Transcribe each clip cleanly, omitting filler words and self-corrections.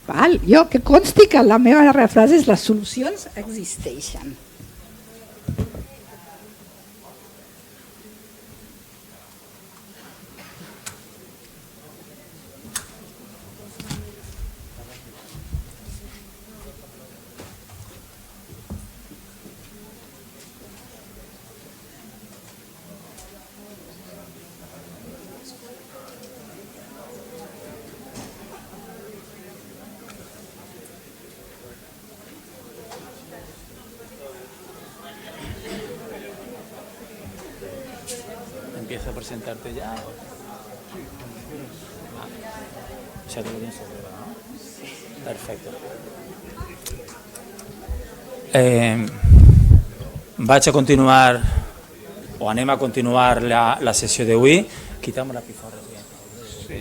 Val? Jo, que consti que la meva frase és les solucions existeixen. ¿Empiezo a presentarte ya? Ya te lo tienes seguro, ¿no? Perfecte. Vaig a continuar, o anem a continuar la sessió d'avui. Quitam la pifarra. Sí.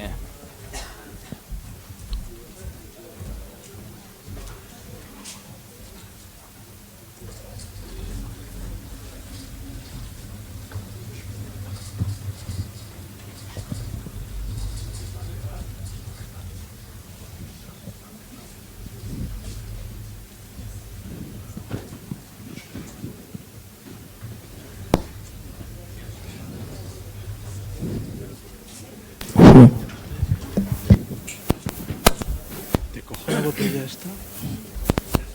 ¿Te cojo la botella esta?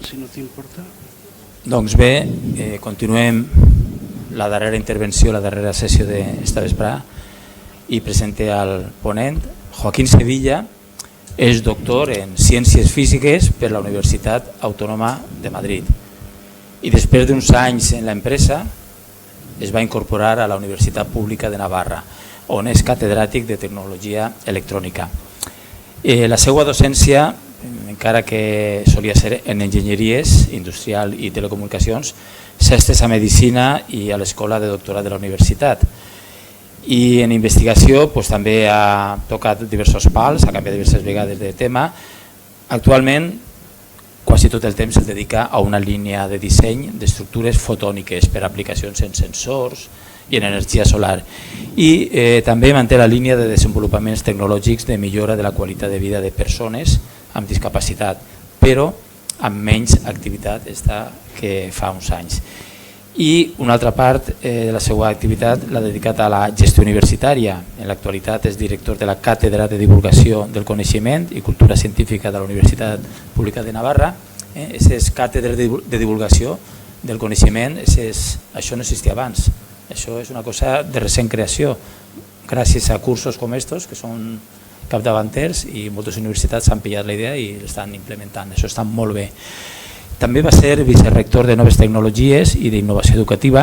Si no t'importa. Doncs bé, continuem la darrera intervenció, la darrera sessió d'esta vesprada i presente al ponent. Joaquín Sevilla és doctor en Ciències Físiques per la Universitat Autònoma de Madrid i després d'uns anys en l'empresa es va incorporar a la Universitat Pública de Navarra, on és catedràtic de Tecnologia Electrònica. La seva docència, encara que solia ser en enginyeries industrial i telecomunicacions, s'ha estès a Medicina i a l'Escola de Doctorat de la Universitat. I en investigació també ha tocat diversos pals, ha canviat diverses vegades de tema. Actualment, quasi tot el temps es dedica a una línia de disseny d'estructures fotòniques per aplicacions en sensors i en energia solar. I també manté la línia de desenvolupaments tecnològics de millora de la qualitat de vida de persones amb discapacitat, però amb menys activitat que fa uns anys. I una altra part de la seva activitat l'ha dedicat a la gestió universitària. En l'actualitat és director de la Càtedra de Divulgació del Coneixement i Cultura Científica de la Universitat Pública de Navarra. És Càtedra de Divulgació del Coneixement, això no existia abans. Això és una cosa de recent creació, gràcies a cursos com estos, que són capdavanters i moltes universitats han pillat la idea i l'estan implementant. Això està molt bé. També va ser vicerector de Noves Tecnologies i d'Innovació Educativa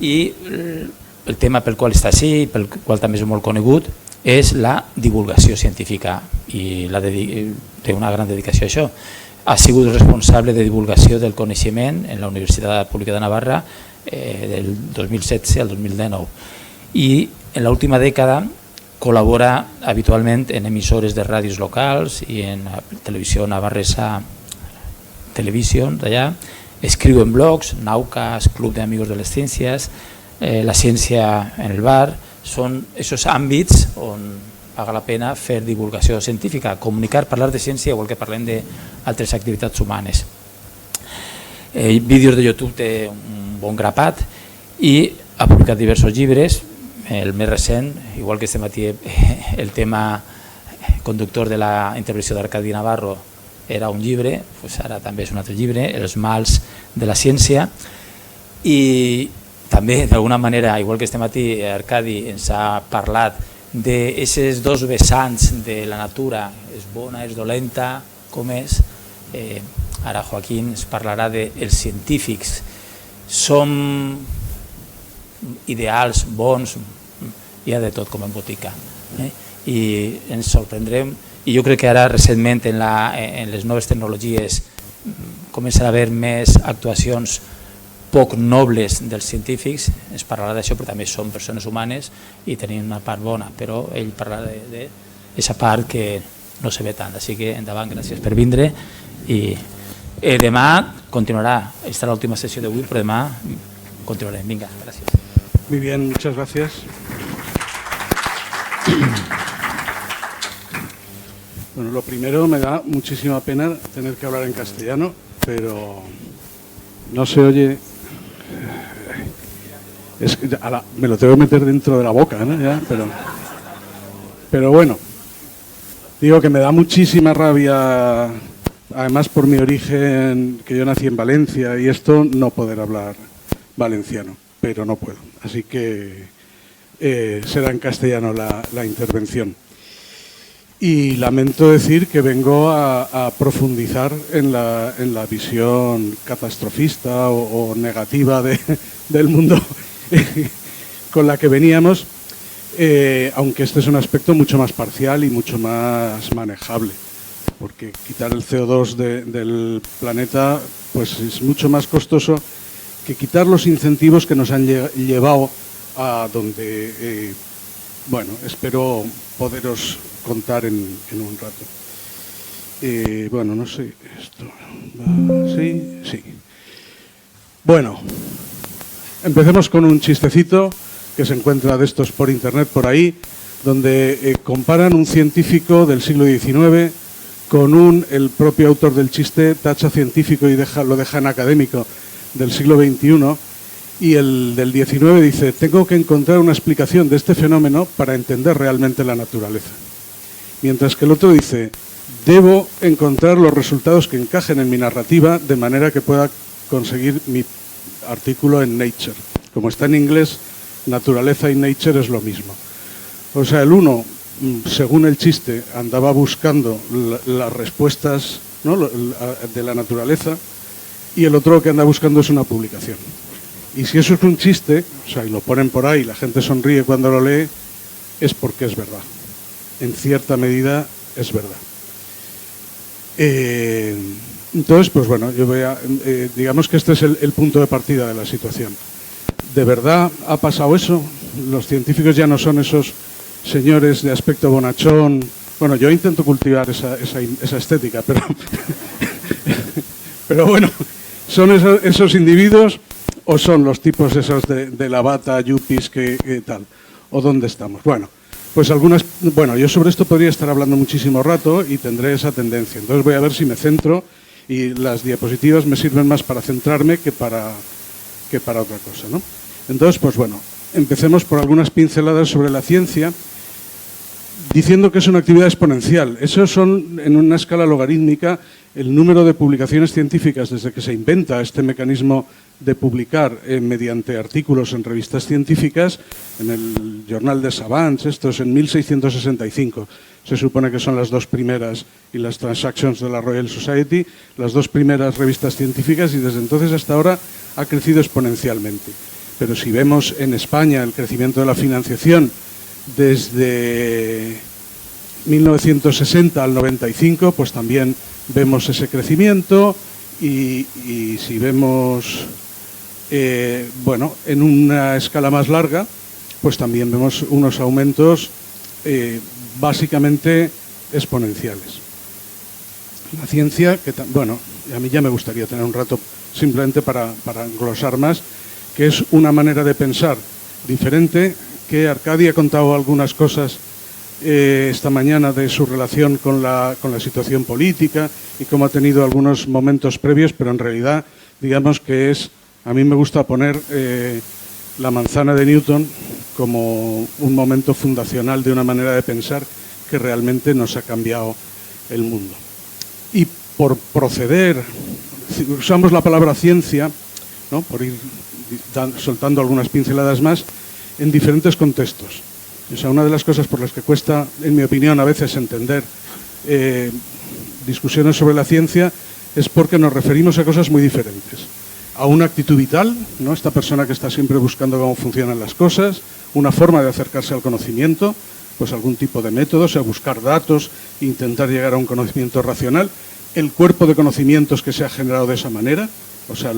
i el tema pel qual està així, pel qual també és molt conegut, és la divulgació científica i té una gran dedicació a això. Ha sigut responsable de divulgació del coneixement en la Universitat Pública de Navarra del 2016 al 2019 i en l'última dècada col·labora habitualment en emissores de ràdios locals i en televisió navarresa Televisió d'allà, escriu en blogs, Naucas, Club de Amigos de les Ciències, la ciència en el bar, són aquests àmbits on paga la pena fer divulgació científica, comunicar, parlar de ciència igual que parlem d'altres activitats humanes. Vídeos de YouTube té un bon grapat i ha publicat diversos llibres, el més recent, igual que este matí el tema conductor de la intervenció d'Arcadi Navarro era un llibre, ara també és un altre llibre, Els mals de la ciència, i també d'alguna manera, igual que este matí Arcadi ens ha parlat d'aquests dos vessants de la natura, és bona, és dolenta, com és, ara Joaquín ens parlarà dels científics. Som ideals, bons, hi ha de tot com en botica, i ens sorprendrem. I jo crec que ara recentment en les noves tecnologies començarà a haver més actuacions poc nobles dels científics, ens parlarà d'això, però també són persones humanes i tenim una part bona, però ell parlarà d'aquesta part que no se ve tant, així que endavant, gràcies per vindre i demà continuarà, esta és l'última sessió d'avui, però demà continuarem, vinga, gràcies. Muy bien, muchas gracias. Bueno, lo primero, me da muchísima pena tener que hablar en castellano, pero no se oye. Es que me lo tengo que meter dentro de la boca, ¿no? Ya, pero bueno, digo que me da muchísima rabia, además por mi origen, que yo nací en Valencia y esto, no poder hablar valenciano, pero no puedo. Así que será en castellano la intervención. Y lamento decir que vengo a profundizar en la visión catastrofista o negativa del mundo con la que veníamos, aunque este es un aspecto mucho más parcial y mucho más manejable, porque quitar el CO2 del planeta pues es mucho más costoso que quitar los incentivos que nos han llevado a donde, bueno, espero poderos contar en un rato. Bueno, no sé, esto va así, sí. Bueno, empecemos con un chistecito que se encuentra de estos por internet por ahí, donde comparan un científico del siglo XIX con el propio autor del chiste, tacha científico y lo deja en académico, del siglo XXI, y el del XIX dice: tengo que encontrar una explicación de este fenómeno para entender realmente la naturaleza. Mientras que el otro dice: debo encontrar los resultados que encajen en mi narrativa de manera que pueda conseguir mi artículo en Nature. Como está en inglés, naturaleza y Nature es lo mismo. O sea, el uno, según el chiste, andaba buscando las respuestas, ¿no?, de la naturaleza, y el otro lo que anda buscando es una publicación. Y si eso es un chiste, o sea, y lo ponen por ahí, la gente sonríe cuando lo lee, es porque es verdad. En cierta medida es verdad. Entonces, pues bueno, yo voy a, digamos que este es el punto de partida de la situación. ¿De verdad ha pasado eso? Los científicos ya no son esos señores de aspecto bonachón. Bueno, yo intento cultivar esa estética, pero bueno, ¿son esos individuos o son los tipos esos de la bata, yuppies, que tal? ¿O dónde estamos? Bueno, pues yo sobre esto podría estar hablando muchísimo rato y tendré esa tendencia. Entonces voy a ver si me centro, y las diapositivas me sirven más para centrarme que para otra cosa, ¿no? Entonces, pues bueno, empecemos por algunas pinceladas sobre la ciencia, diciendo que es una actividad exponencial. Esos son, en una escala logarítmica, el número de publicaciones científicas desde que se inventa este mecanismo de publicar mediante artículos en revistas científicas, en el Journal de Savants, esto es en 1665. Se supone que son las dos primeras, y las Transactions de la Royal Society, las dos primeras revistas científicas, y desde entonces hasta ahora ha crecido exponencialmente. Pero si vemos en España el crecimiento de la financiación desde 1960 al 95, pues también vemos ese crecimiento, y si vemos, bueno, en una escala más larga, pues también vemos unos aumentos básicamente exponenciales. La ciencia, que bueno, a mí ya me gustaría tener un rato simplemente para englosar más, que es una manera de pensar diferente, que Arcadi ha contado algunas cosas esta mañana de su relación con la situación política y cómo ha tenido algunos momentos previos, pero en realidad, digamos que a mí me gusta poner la manzana de Newton como un momento fundacional de una manera de pensar que realmente nos ha cambiado el mundo. Y por proceder, usamos la palabra ciencia, ¿no?, por ir soltando algunas pinceladas más, en diferentes contextos. O sea, una de las cosas por las que cuesta, en mi opinión, a veces entender discusiones sobre la ciencia es porque nos referimos a cosas muy diferentes. A una actitud vital, ¿no?, esta persona que está siempre buscando cómo funcionan las cosas, una forma de acercarse al conocimiento, pues algún tipo de método, o sea, buscar datos, intentar llegar a un conocimiento racional, el cuerpo de conocimientos que se ha generado de esa manera, o sea,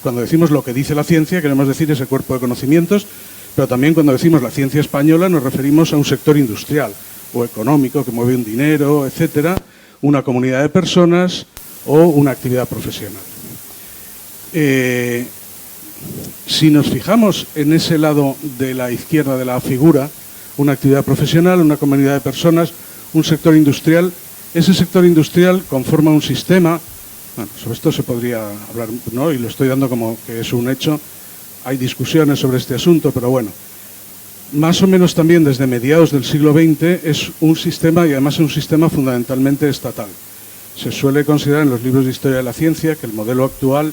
cuando decimos lo que dice la ciencia, queremos decir ese cuerpo de conocimientos, pero también cuando decimos la ciencia española nos referimos a un sector industrial o económico que mueve un dinero, etcétera, una comunidad de personas o una actividad profesional. Si nos fijamos en ese lado de la izquierda de la figura, una actividad profesional, una comunidad de personas, un sector industrial, ese sector industrial conforma un sistema. Bueno, sobre esto se podría hablar, ¿no? Y lo estoy dando como que es un hecho. Hay discusiones sobre este asunto, pero bueno. Más o menos también desde mediados del siglo XX es un sistema, y además es un sistema fundamentalmente estatal. Se suele considerar en los libros de historia de la ciencia que el modelo actual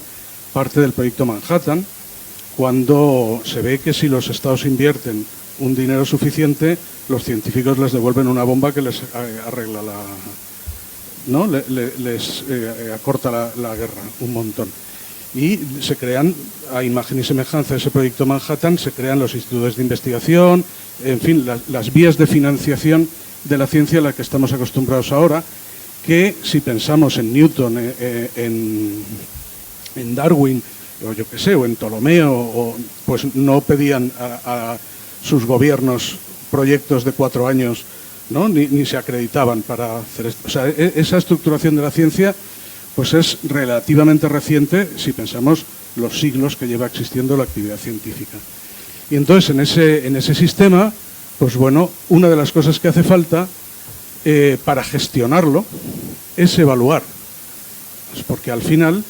parte del proyecto Manhattan, cuando se ve que si los estados invierten un dinero suficiente, los científicos les devuelven una bomba que les arregla ¿no? les acorta la guerra un montón. Y se crean, a imagen y semejanza de ese proyecto Manhattan, se crean los institutos de investigación, en fin, las vías de financiación de la ciencia a la que estamos acostumbrados ahora, que si pensamos en Newton, en Darwin, o yo qué sé, o en Ptolomeo, pues no pedían a sus gobiernos proyectos de 4 años, ¿no? ni se acreditaban para hacer esto. O sea, esa estructuración de la ciencia pues es relativamente reciente si pensamos los siglos que lleva existiendo la actividad científica. Y entonces en ese sistema, pues bueno, una de las cosas que hace falta para gestionarlo es evaluar. Pues porque al final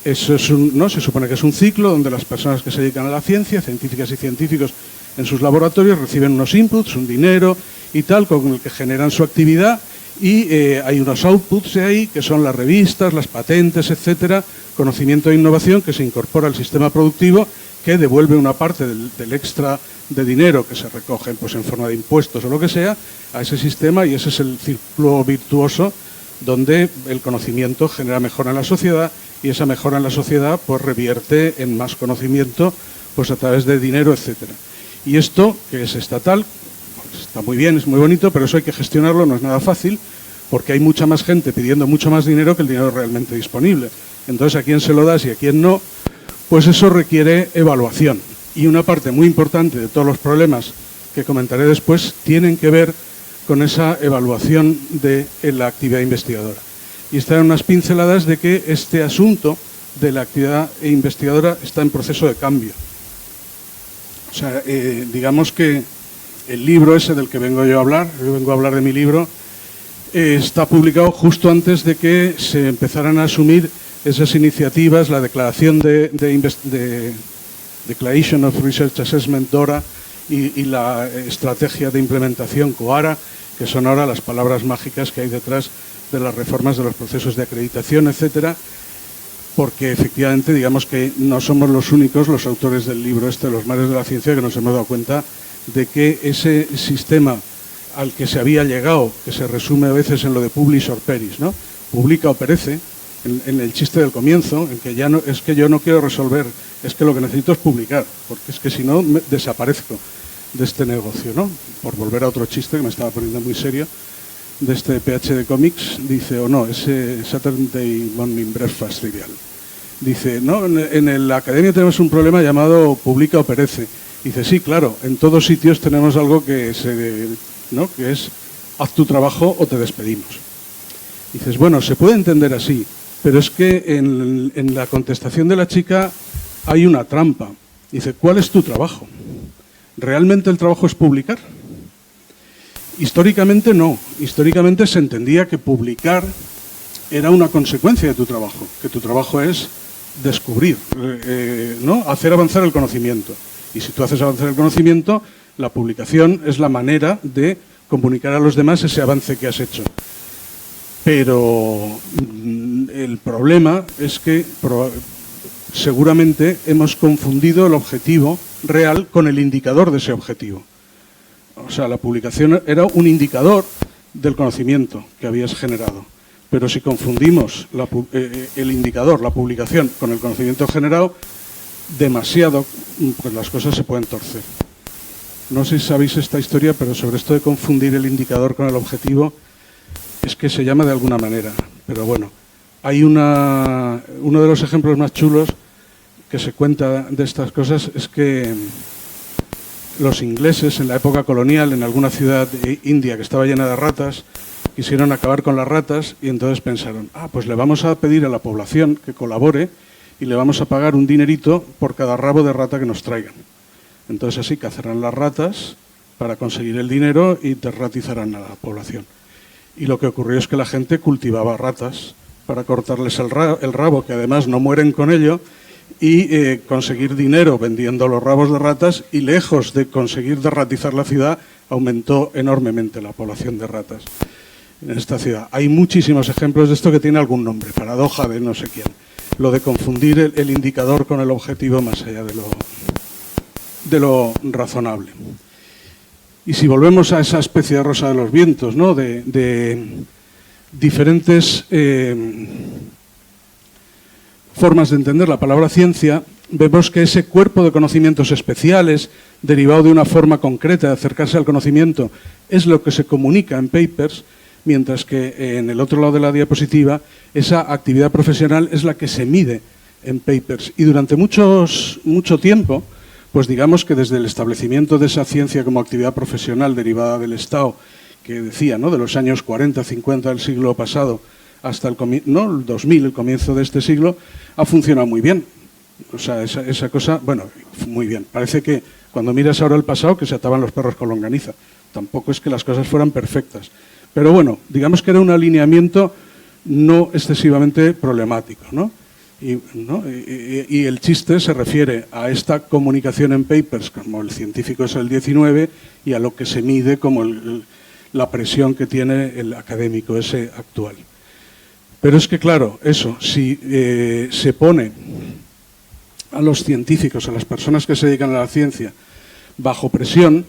eso es ¿no? Se supone que es un ciclo donde las personas que se dedican a la ciencia, científicas y científicos en sus laboratorios, reciben unos inputs, un dinero y tal, con el que generan su actividad. Y hay unos outputs de ahí, que son las revistas, las patentes, etcétera, conocimiento e innovación que se incorpora al sistema productivo, que devuelve una parte del extra de dinero que se recoge pues, en forma de impuestos o lo que sea, a ese sistema, y ese es el círculo virtuoso donde el conocimiento genera mejora en la sociedad, y esa mejora en la sociedad pues revierte en más conocimiento pues a través de dinero, etcétera. Y esto, que es estatal, está muy bien, es muy bonito, pero eso hay que gestionarlo, no es nada fácil, porque hay mucha más gente pidiendo mucho más dinero que el dinero realmente disponible. Entonces, a quién se lo das y a quién no, pues eso requiere evaluación. Y una parte muy importante de todos los problemas que comentaré después tienen que ver con esa evaluación de la actividad investigadora. Y están unas pinceladas de que este asunto de la actividad investigadora está en proceso de cambio. O sea, digamos que el libro ese del que vengo yo a hablar, yo vengo a hablar de mi libro, está publicado justo antes de que se empezaran a asumir esas iniciativas, la declaración de Declaration of Research Assessment, DORA, y la estrategia de implementación, COARA, que son ahora las palabras mágicas que hay detrás de las reformas de los procesos de acreditación, etcétera, porque efectivamente, digamos que no somos los únicos, los autores del libro Los mares de la ciencia, que nos hemos dado cuenta de que ese sistema al que se había llegado, que se resume a veces en lo de publish or perish, ¿no? Publica o perece, en el chiste del comienzo, en que ya no es que yo no quiero resolver, es que lo que necesito es publicar, porque es que si no desaparezco de este negocio, ¿no? Por volver a otro chiste que me estaba poniendo muy serio, de este PhD Comics, dice, o no, ese Saturday Morning Breakfast trivial. Dice, no, en la academia tenemos un problema llamado publica o perece. Dice, sí, claro, en todos sitios tenemos algo que ¿no? Que es haz tu trabajo o te despedimos. Dices, bueno, se puede entender así, pero es que en la contestación de la chica hay una trampa. Dice, ¿cuál es tu trabajo? ¿Realmente el trabajo es publicar? Históricamente no. Históricamente se entendía que publicar era una consecuencia de tu trabajo, que tu trabajo es descubrir, ¿no? Hacer avanzar el conocimiento. Y si tú haces avanzar el conocimiento, la publicación es la manera de comunicar a los demás ese avance que has hecho. Pero el problema es que seguramente hemos confundido el objetivo real con el indicador de ese objetivo. O sea, la publicación era un indicador del conocimiento que habías generado. Pero si confundimos el indicador, la publicación, con el conocimiento generado, demasiado, pues las cosas se pueden torcer. No sé si sabéis esta historia, pero sobre esto de confundir el indicador con el objetivo, es que se llama de alguna manera. Pero bueno, hay uno de los ejemplos más chulos que se cuenta de estas cosas es que los ingleses en la época colonial, en alguna ciudad india que estaba llena de ratas, quisieron acabar con las ratas y entonces pensaron, pues le vamos a pedir a la población que colabore y le vamos a pagar un dinerito por cada rabo de rata que nos traigan. Entonces así cazarán las ratas para conseguir el dinero y desratizarán a la población. y lo que ocurrió es que la gente cultivaba ratas para cortarles el rabo, que además no mueren con ello, y conseguir dinero vendiendo los rabos de ratas, y lejos de conseguir derratizar la ciudad, aumentó enormemente la población de ratas en esta ciudad. Hay muchísimos ejemplos de esto que tiene algún nombre, paradoja de no sé quién, lo de confundir el indicador con el objetivo más allá de lo razonable. Y si volvemos a esa especie de rosa de los vientos, ¿no? de diferentes formas de entender la palabra ciencia, vemos que ese cuerpo de conocimientos especiales, derivado de una forma concreta de acercarse al conocimiento, es lo que se comunica en papers, mientras que en el otro lado de la diapositiva, esa actividad profesional es la que se mide en papers. Y durante mucho tiempo, pues digamos que desde el establecimiento de esa ciencia como actividad profesional derivada del Estado, que decía, ¿no?, de los años 40, 50 del siglo pasado hasta el 2000, el comienzo de este siglo, ha funcionado muy bien. O sea, esa cosa, bueno, muy bien. Parece que cuando miras ahora el pasado, que se ataban los perros con longaniza. Tampoco es que las cosas fueran perfectas. Pero bueno, digamos que era un alineamiento no excesivamente problemático, ¿no? Y el chiste se refiere a esta comunicación en papers, como el científico es el 19, y a lo que se mide como la presión que tiene el académico ese actual. Pero es que, claro, eso, si se pone a los científicos, a las personas que se dedican a la ciencia, bajo presión,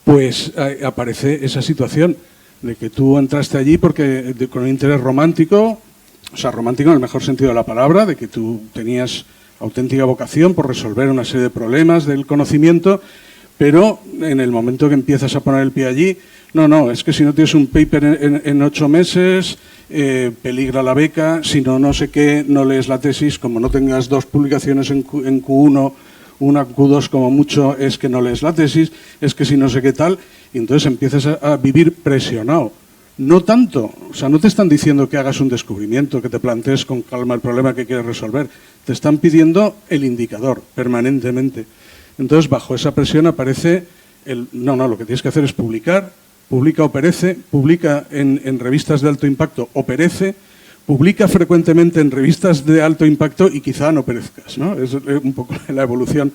pues aparece esa situación de que tú entraste allí porque con un interés romántico, o sea, romántico en el mejor sentido de la palabra, de que tú tenías auténtica vocación por resolver una serie de problemas del conocimiento, pero en el momento que empiezas a poner el pie allí, no, es que si no tienes un paper en 8 meses, peligra la beca, si no sé qué, no lees la tesis, como no tengas 2 publicaciones en Q1, una Q2 como mucho, es que no lees la tesis, es que si no sé qué tal, y entonces empiezas a vivir presionado. No tanto, o sea, no te están diciendo que hagas un descubrimiento, que te plantees con calma el problema que quieres resolver, te están pidiendo el indicador permanentemente. Entonces, bajo esa presión aparece lo que tienes que hacer es publicar, publica o perece, publica en revistas de alto impacto o perece, publica frecuentemente en revistas de alto impacto y quizá no perezcas, ¿no? Es un poco la evolución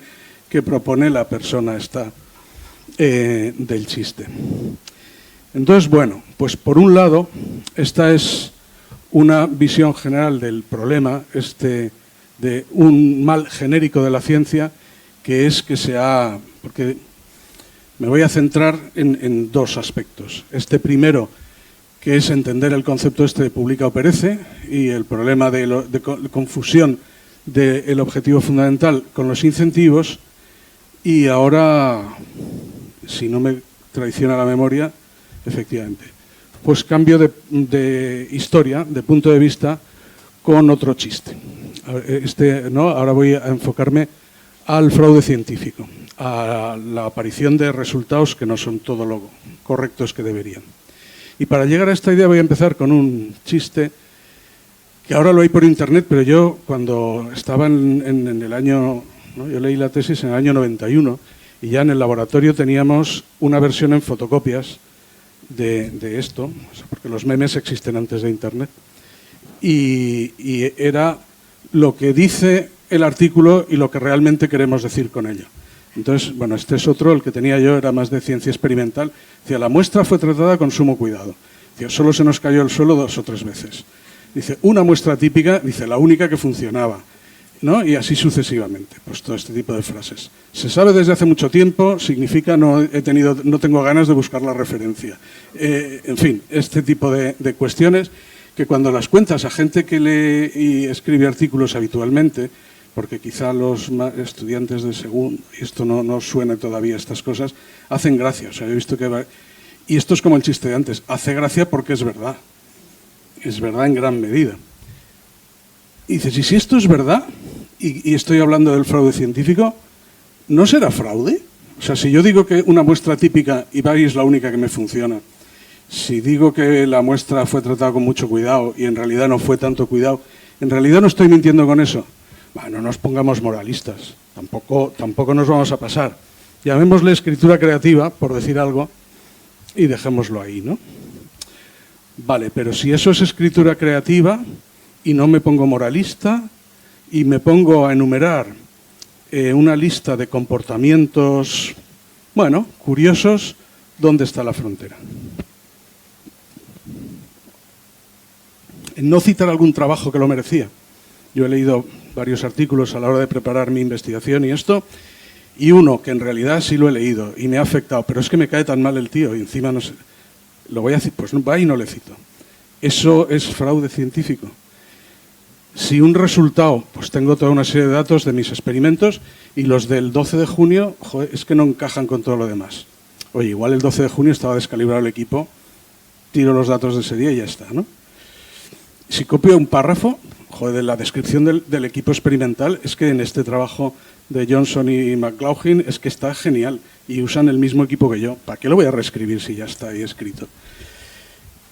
que propone la persona esta del chiste. Entonces, bueno, pues por un lado, esta es una visión general del problema, de un mal genérico de la ciencia, que es que porque me voy a centrar en 2 aspectos. Este primero, que es entender el concepto de publica o perece, y el problema de confusión del objetivo fundamental con los incentivos, y ahora, si no me traiciona la memoria, efectivamente, pues cambio de historia, de punto de vista, con otro chiste. Ahora voy a enfocarme al fraude científico, a la aparición de resultados que no son todo lo correctos que deberían. Y para llegar a esta idea voy a empezar con un chiste que ahora lo hay por internet, pero yo cuando estaba en el año, ¿no?, yo leí la tesis en el año 91 y ya en el laboratorio teníamos una versión en fotocopias de esto, porque los memes existen antes de internet, y era lo que dice el artículo y lo que realmente queremos decir con ello. Entonces, bueno, este es otro, el que tenía yo era más de ciencia experimental. Decía, la muestra fue tratada con sumo cuidado. Decía, solo se nos cayó el suelo 2 o 3 veces. Dice, una muestra típica, dice, la única que funcionaba, ¿no? Y así sucesivamente, pues todo este tipo de frases. Se sabe desde hace mucho tiempo, significa no tengo ganas de buscar la referencia. En fin, este tipo de cuestiones que cuando las cuentas a gente que lee y escribe artículos habitualmente, porque quizá los estudiantes de segundo, y esto no suena todavía estas cosas, hacen gracia. O sea, he visto que y esto es como el chiste de antes, hace gracia porque es verdad en gran medida. Y dices, ¿y si esto es verdad? Y estoy hablando del fraude científico, ¿no será fraude? O sea, si yo digo que una muestra típica y es la única que me funciona, si digo que la muestra fue tratada con mucho cuidado y en realidad no fue tanto cuidado, en realidad no estoy mintiendo con eso. Bueno, no nos pongamos moralistas, tampoco nos vamos a pasar. Llamémosle escritura creativa, por decir algo, y dejémoslo ahí, ¿no? Vale, pero si eso es escritura creativa y no me pongo moralista y me pongo a enumerar una lista de comportamientos, bueno, curiosos, ¿dónde está la frontera? En no citar algún trabajo que lo merecía. Yo he leído varios artículos a la hora de preparar mi investigación y esto, y uno que en realidad sí lo he leído y me ha afectado, pero es que me cae tan mal el tío y encima no sé, lo voy a decir, pues va y no le cito. Eso es fraude científico. Si un resultado, pues tengo toda una serie de datos de mis experimentos y los del 12 de junio, joder, es que no encajan con todo lo demás. Oye, igual el 12 de junio estaba descalibrado el equipo, tiro los datos de ese día y ya está, ¿no? Si copio un párrafo, joder, la descripción del equipo experimental, es que en este trabajo de Johnson y McLaughlin es que está genial y usan el mismo equipo que yo. ¿Para qué lo voy a reescribir si ya está ahí escrito?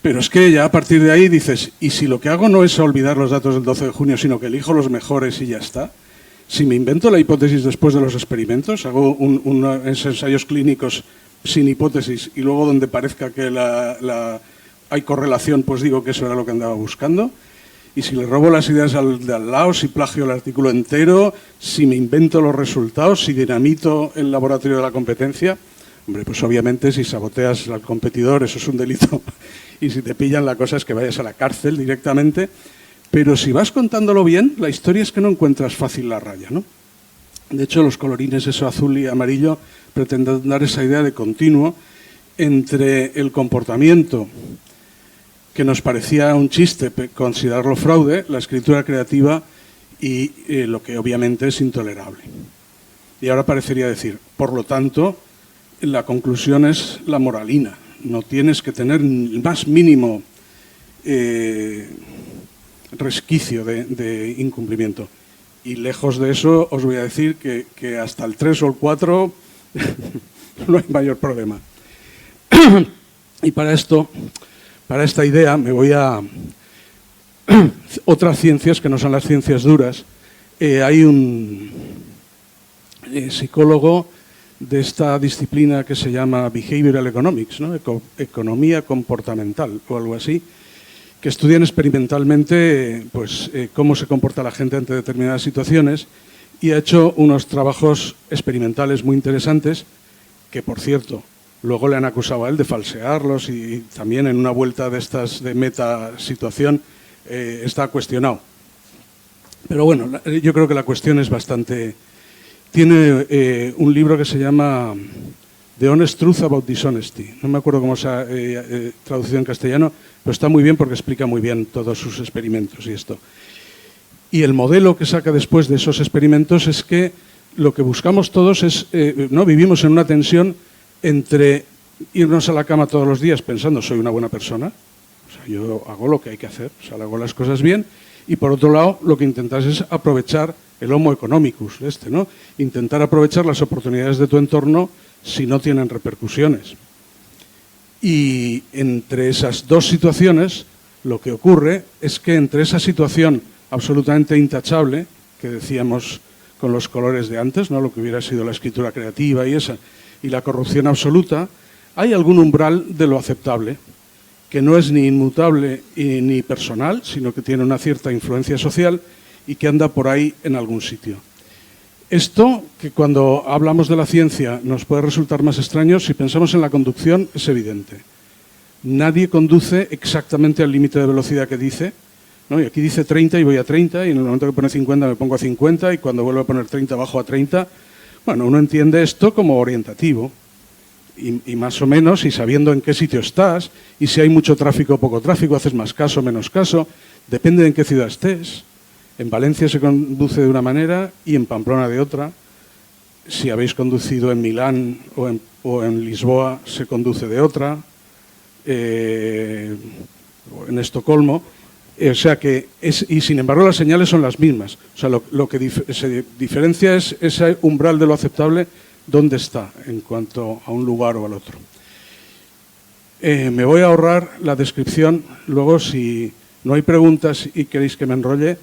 Pero es que ya a partir de ahí dices, ¿y si lo que hago no es olvidar los datos del 12 de junio, sino que elijo los mejores y ya está? Si me invento la hipótesis después de los experimentos, hago unos ensayos clínicos sin hipótesis y luego donde parezca que hay correlación, pues digo que eso era lo que andaba buscando. Y si le robo las ideas de al lado, si plagio el artículo entero, si me invento los resultados, si dinamito el laboratorio de la competencia, hombre, pues obviamente si saboteas al competidor eso es un delito y si te pillan la cosa es que vayas a la cárcel directamente. Pero si vas contándolo bien, la historia es que no encuentras fácil la raya, ¿no? De hecho, los colorines, eso azul y amarillo, pretenden dar esa idea de continuo entre el comportamiento que nos parecía un chiste considerarlo fraude, la escritura creativa y lo que obviamente es intolerable. Y ahora parecería decir, por lo tanto, la conclusión es la moralina. No tienes que tener el más mínimo resquicio de incumplimiento. Y lejos de eso, os voy a decir que hasta el 3 o el 4 no hay mayor problema. Y para esta idea me voy a otras ciencias que no son las ciencias duras. Hay un psicólogo de esta disciplina que se llama Behavioral Economics, ¿no? Economía comportamental o algo así, que estudian experimentalmente pues, cómo se comporta la gente ante determinadas situaciones y ha hecho unos trabajos experimentales muy interesantes que, por cierto, luego le han acusado a él de falsearlos y también en una vuelta de estas de meta situación está cuestionado. Pero bueno, yo creo que la cuestión es bastante... Tiene un libro que se llama The Honest Truth About Dishonesty. No me acuerdo cómo se ha traducido en castellano, pero está muy bien porque explica muy bien todos sus experimentos y esto. Y el modelo que saca después de esos experimentos es que lo que buscamos todos es... no vivimos en una tensión entre irnos a la cama todos los días pensando soy una buena persona, o sea, yo hago lo que hay que hacer, o sea, hago las cosas bien, y por otro lado lo que intentas es aprovechar el homo economicus, ¿no? Intentar aprovechar las oportunidades de tu entorno si no tienen repercusiones. Y entre esas dos situaciones lo que ocurre es que entre esa situación absolutamente intachable, que decíamos con los colores de antes, ¿no? Lo que hubiera sido la escritura creativa y esa, y la corrupción absoluta, hay algún umbral de lo aceptable, que no es ni inmutable ni personal, sino que tiene una cierta influencia social y que anda por ahí en algún sitio. Esto, que cuando hablamos de la ciencia nos puede resultar más extraño, si pensamos en la conducción es evidente. Nadie conduce exactamente al límite de velocidad que dice, ¿no? Y aquí dice 30 y voy a 30, y en el momento que pone 50 me pongo a 50, y cuando vuelvo a poner 30 bajo a 30. Bueno, uno entiende esto como orientativo y más o menos, y sabiendo en qué sitio estás, y si hay mucho tráfico o poco tráfico, haces más caso o menos caso, depende de en qué ciudad estés. En Valencia se conduce de una manera y en Pamplona de otra. Si habéis conducido en Milán o en Lisboa, se conduce de otra, o en Estocolmo. O sea que y sin embargo las señales son las mismas. O sea, lo que se diferencia es ese umbral de lo aceptable, dónde está en cuanto a un lugar o al otro. Me voy a ahorrar la descripción. Luego, si no hay preguntas y queréis que me enrolle,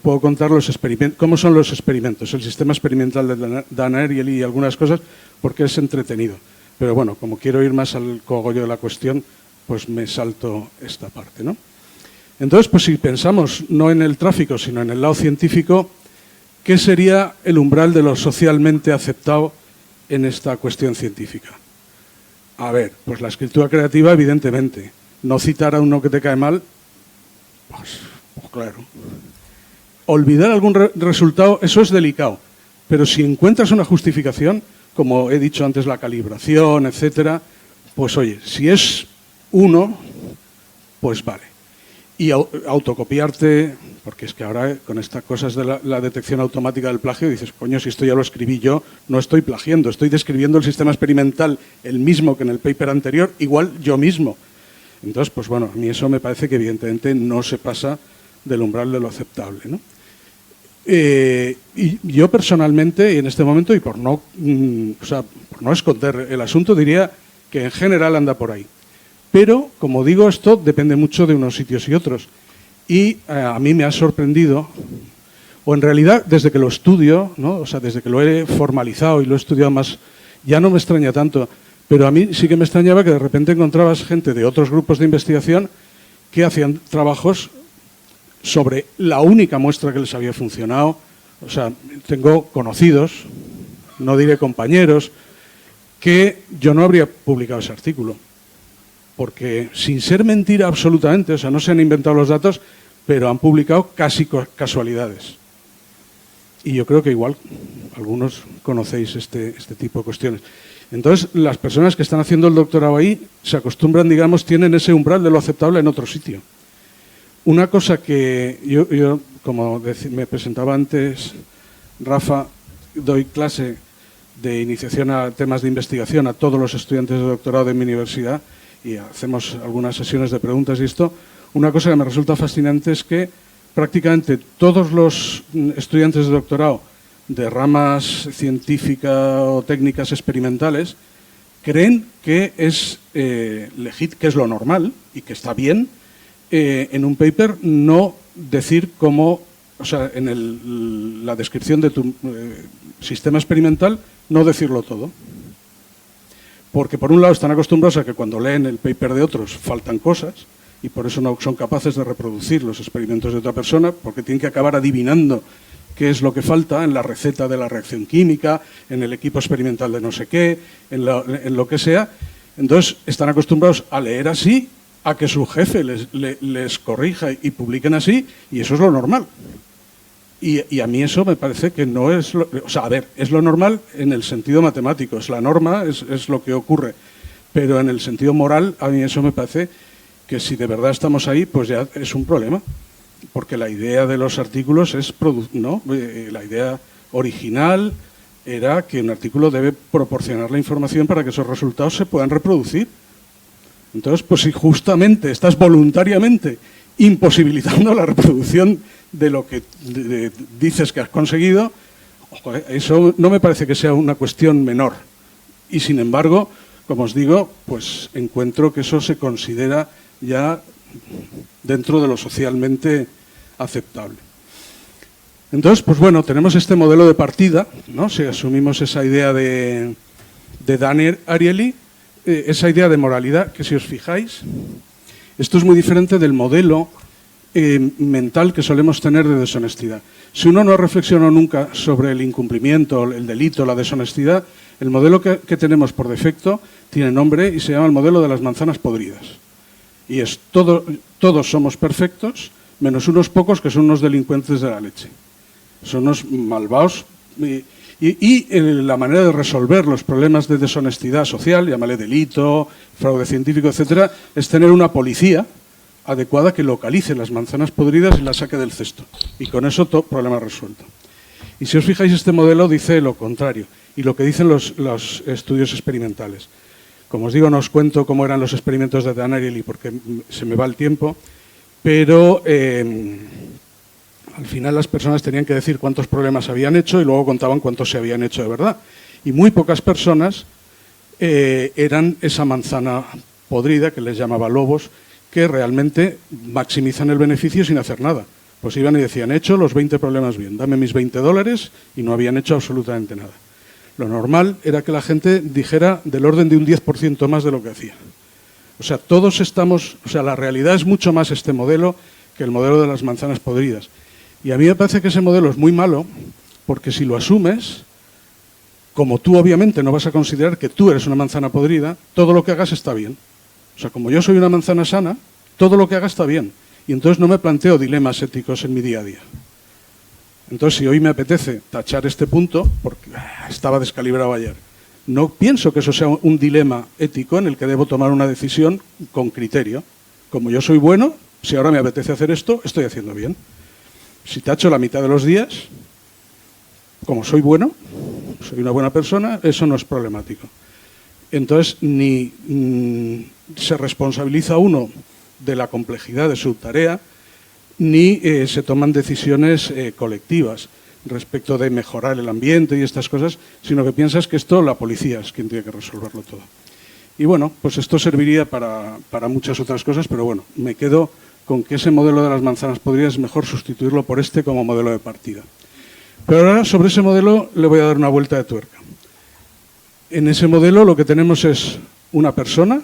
puedo contar los experimentos, cómo son los experimentos, el sistema experimental de Dan Ariely y algunas cosas, porque es entretenido. Pero bueno, como quiero ir más al cogollo de la cuestión, pues me salto esta parte, ¿no? Entonces, pues si pensamos no en el tráfico, sino en el lado científico, ¿qué sería el umbral de lo socialmente aceptado en esta cuestión científica? A ver, pues la escritura creativa, evidentemente. No citar a uno que te cae mal, pues claro. Olvidar algún resultado, eso es delicado. Pero si encuentras una justificación, como he dicho antes, la calibración, etcétera, pues oye, si es uno, pues vale. Y autocopiarte, porque es que ahora con estas cosas de la detección automática del plagio dices, coño, si esto ya lo escribí yo, no estoy plagiando, estoy describiendo el sistema experimental, el mismo que en el paper anterior, igual yo mismo. Entonces, pues bueno, a mí eso me parece que evidentemente no se pasa del umbral de lo aceptable, ¿no? Y yo personalmente, y en este momento, y por no esconder el asunto, diría que en general anda por ahí. Pero, como digo, esto depende mucho de unos sitios y otros. Y a mí me ha sorprendido, o en realidad desde que lo estudio, ¿no? O sea, desde que lo he formalizado y lo he estudiado más, ya no me extraña tanto, pero a mí sí que me extrañaba que de repente encontrabas gente de otros grupos de investigación que hacían trabajos sobre la única muestra que les había funcionado. O sea, tengo conocidos, no diré compañeros, que yo no habría publicado ese artículo. Porque sin ser mentira absolutamente, o sea, no se han inventado los datos, pero han publicado casi casualidades. Y yo creo que igual algunos conocéis este tipo de cuestiones. Entonces, las personas que están haciendo el doctorado ahí se acostumbran, digamos, tienen ese umbral de lo aceptable en otro sitio. Una cosa que yo como me presentaba antes, Rafa, doy clase de iniciación a temas de investigación a todos los estudiantes de doctorado de mi universidad, y hacemos algunas sesiones de preguntas y esto. Una cosa que me resulta fascinante es que prácticamente todos los estudiantes de doctorado de ramas científicas o técnicas experimentales creen que es lo normal y que está bien en un paper no decir cómo, o sea, en la descripción de tu sistema experimental, no decirlo todo. Porque por un lado están acostumbrados a que cuando leen el paper de otros faltan cosas y por eso no son capaces de reproducir los experimentos de otra persona, porque tienen que acabar adivinando qué es lo que falta en la receta de la reacción química, en el equipo experimental de no sé qué, en lo que sea. Entonces están acostumbrados a leer así, a que su jefe les corrija y publiquen así, y eso es lo normal. Y a mí eso me parece que no es o sea, a ver, es lo normal en el sentido matemático, es la norma, es lo que ocurre, pero en el sentido moral a mí eso me parece que si de verdad estamos ahí, pues ya es un problema, porque la idea de los artículos es, ¿no? La idea original era que un artículo debe proporcionar la información para que esos resultados se puedan reproducir. Entonces, pues si justamente estás voluntariamente imposibilitando la reproducción de lo que dices que has conseguido, eso no me parece que sea una cuestión menor. Y sin embargo, como os digo, pues encuentro que eso se considera ya dentro de lo socialmente aceptable. Entonces, pues bueno, tenemos este modelo de partida, ¿no? Si asumimos esa idea de Dan Ariely, esa idea de moralidad, que si os fijáis, esto es muy diferente del modelo mental que solemos tener de deshonestidad. Si uno no reflexiona nunca sobre el incumplimiento, el delito, la deshonestidad, el modelo que tenemos por defecto tiene nombre y se llama el modelo de las manzanas podridas. Y es todos somos perfectos, menos unos pocos que son unos delincuentes de la leche. Son unos malvados. Y la manera de resolver los problemas de deshonestidad social, llámale delito, fraude científico, etcétera, es tener una policía adecuada que localice las manzanas podridas y las saque del cesto. Y con eso todo problema resuelto. Y si os fijáis, este modelo dice lo contrario, y lo que dicen los estudios experimentales. Como os digo, no os cuento cómo eran los experimentos de Dan Ariely porque se me va el tiempo, pero al final las personas tenían que decir cuántos problemas habían hecho y luego contaban cuántos se habían hecho de verdad. Y muy pocas personas eran esa manzana podrida, que les llamaba lobos, que realmente maximizan el beneficio sin hacer nada. Pues iban y decían, he hecho los 20 problemas bien, dame mis $20 y no habían hecho absolutamente nada. Lo normal era que la gente dijera del orden de un 10% más de lo que hacía. O sea, todos estamos, o sea, la realidad es mucho más este modelo que el modelo de las manzanas podridas. Y a mí me parece que ese modelo es muy malo, porque si lo asumes, como tú obviamente no vas a considerar que tú eres una manzana podrida, todo lo que hagas está bien. O sea, como yo soy una manzana sana, todo lo que haga está bien. Y entonces no me planteo dilemas éticos en mi día a día. Entonces, si hoy me apetece tachar este punto, porque estaba descalibrado ayer, no pienso que eso sea un dilema ético en el que debo tomar una decisión con criterio. Como yo soy bueno, si ahora me apetece hacer esto, estoy haciendo bien. Si tacho la mitad de los días, como soy bueno, soy una buena persona, eso no es problemático. Entonces, ni se responsabiliza uno de la complejidad de su tarea, ni se toman decisiones colectivas respecto de mejorar el ambiente y estas cosas, sino que piensas que esto la policía es quien tiene que resolverlo todo. Y bueno, pues esto serviría para muchas otras cosas, pero bueno, me quedo con que ese modelo de las manzanas podridas es mejor sustituirlo por este como modelo de partida. Pero ahora sobre ese modelo le voy a dar una vuelta de tuerca. En ese modelo lo que tenemos es una persona,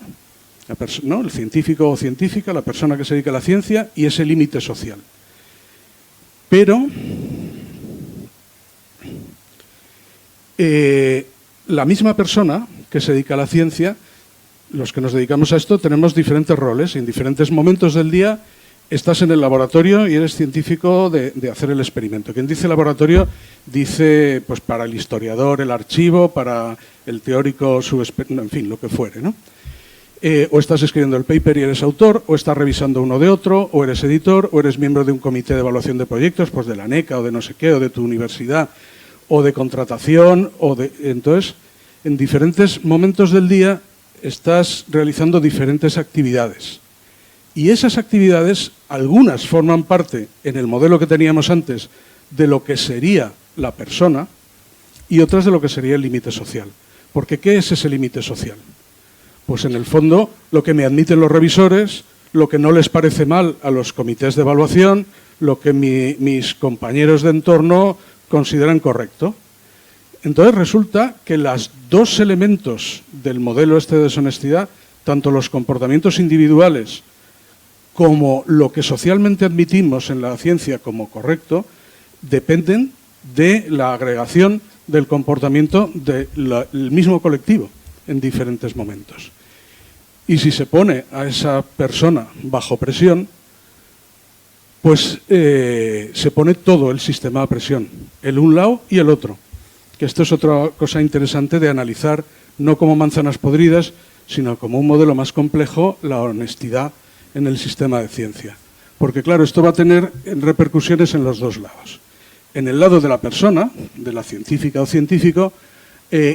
¿no? El científico o científica, la persona que se dedica a la ciencia y ese límite social. Pero la misma persona que se dedica a la ciencia, los que nos dedicamos a esto tenemos diferentes roles. En diferentes momentos del día estás en el laboratorio y eres científico de hacer el experimento. Quien dice laboratorio dice, pues para el historiador el archivo, para el teórico en fin, lo que fuere, ¿no? O estás escribiendo el paper y eres autor, o estás revisando uno de otro, o eres editor, o eres miembro de un comité de evaluación de proyectos, pues de la NECA o de no sé qué, o de tu universidad, o de contratación, entonces, en diferentes momentos del día estás realizando diferentes actividades. Y esas actividades, algunas forman parte, en el modelo que teníamos antes, de lo que sería la persona, y otras de lo que sería el límite social. Porque ¿qué es ese límite social? Pues en el fondo, lo que me admiten los revisores, lo que no les parece mal a los comités de evaluación, lo que mis compañeros de entorno consideran correcto. Entonces resulta que los dos elementos del modelo este de deshonestidad, tanto los comportamientos individuales como lo que socialmente admitimos en la ciencia como correcto, dependen de la agregación del comportamiento del mismo colectivo en diferentes momentos. Y si se pone a esa persona bajo presión, pues se pone todo el sistema a presión, el un lado y el otro. Que esto es otra cosa interesante de analizar, no como manzanas podridas, sino como un modelo más complejo, la honestidad en el sistema de ciencia. Porque claro, esto va a tener repercusiones en los dos lados. En el lado de la persona, de la científica o científico,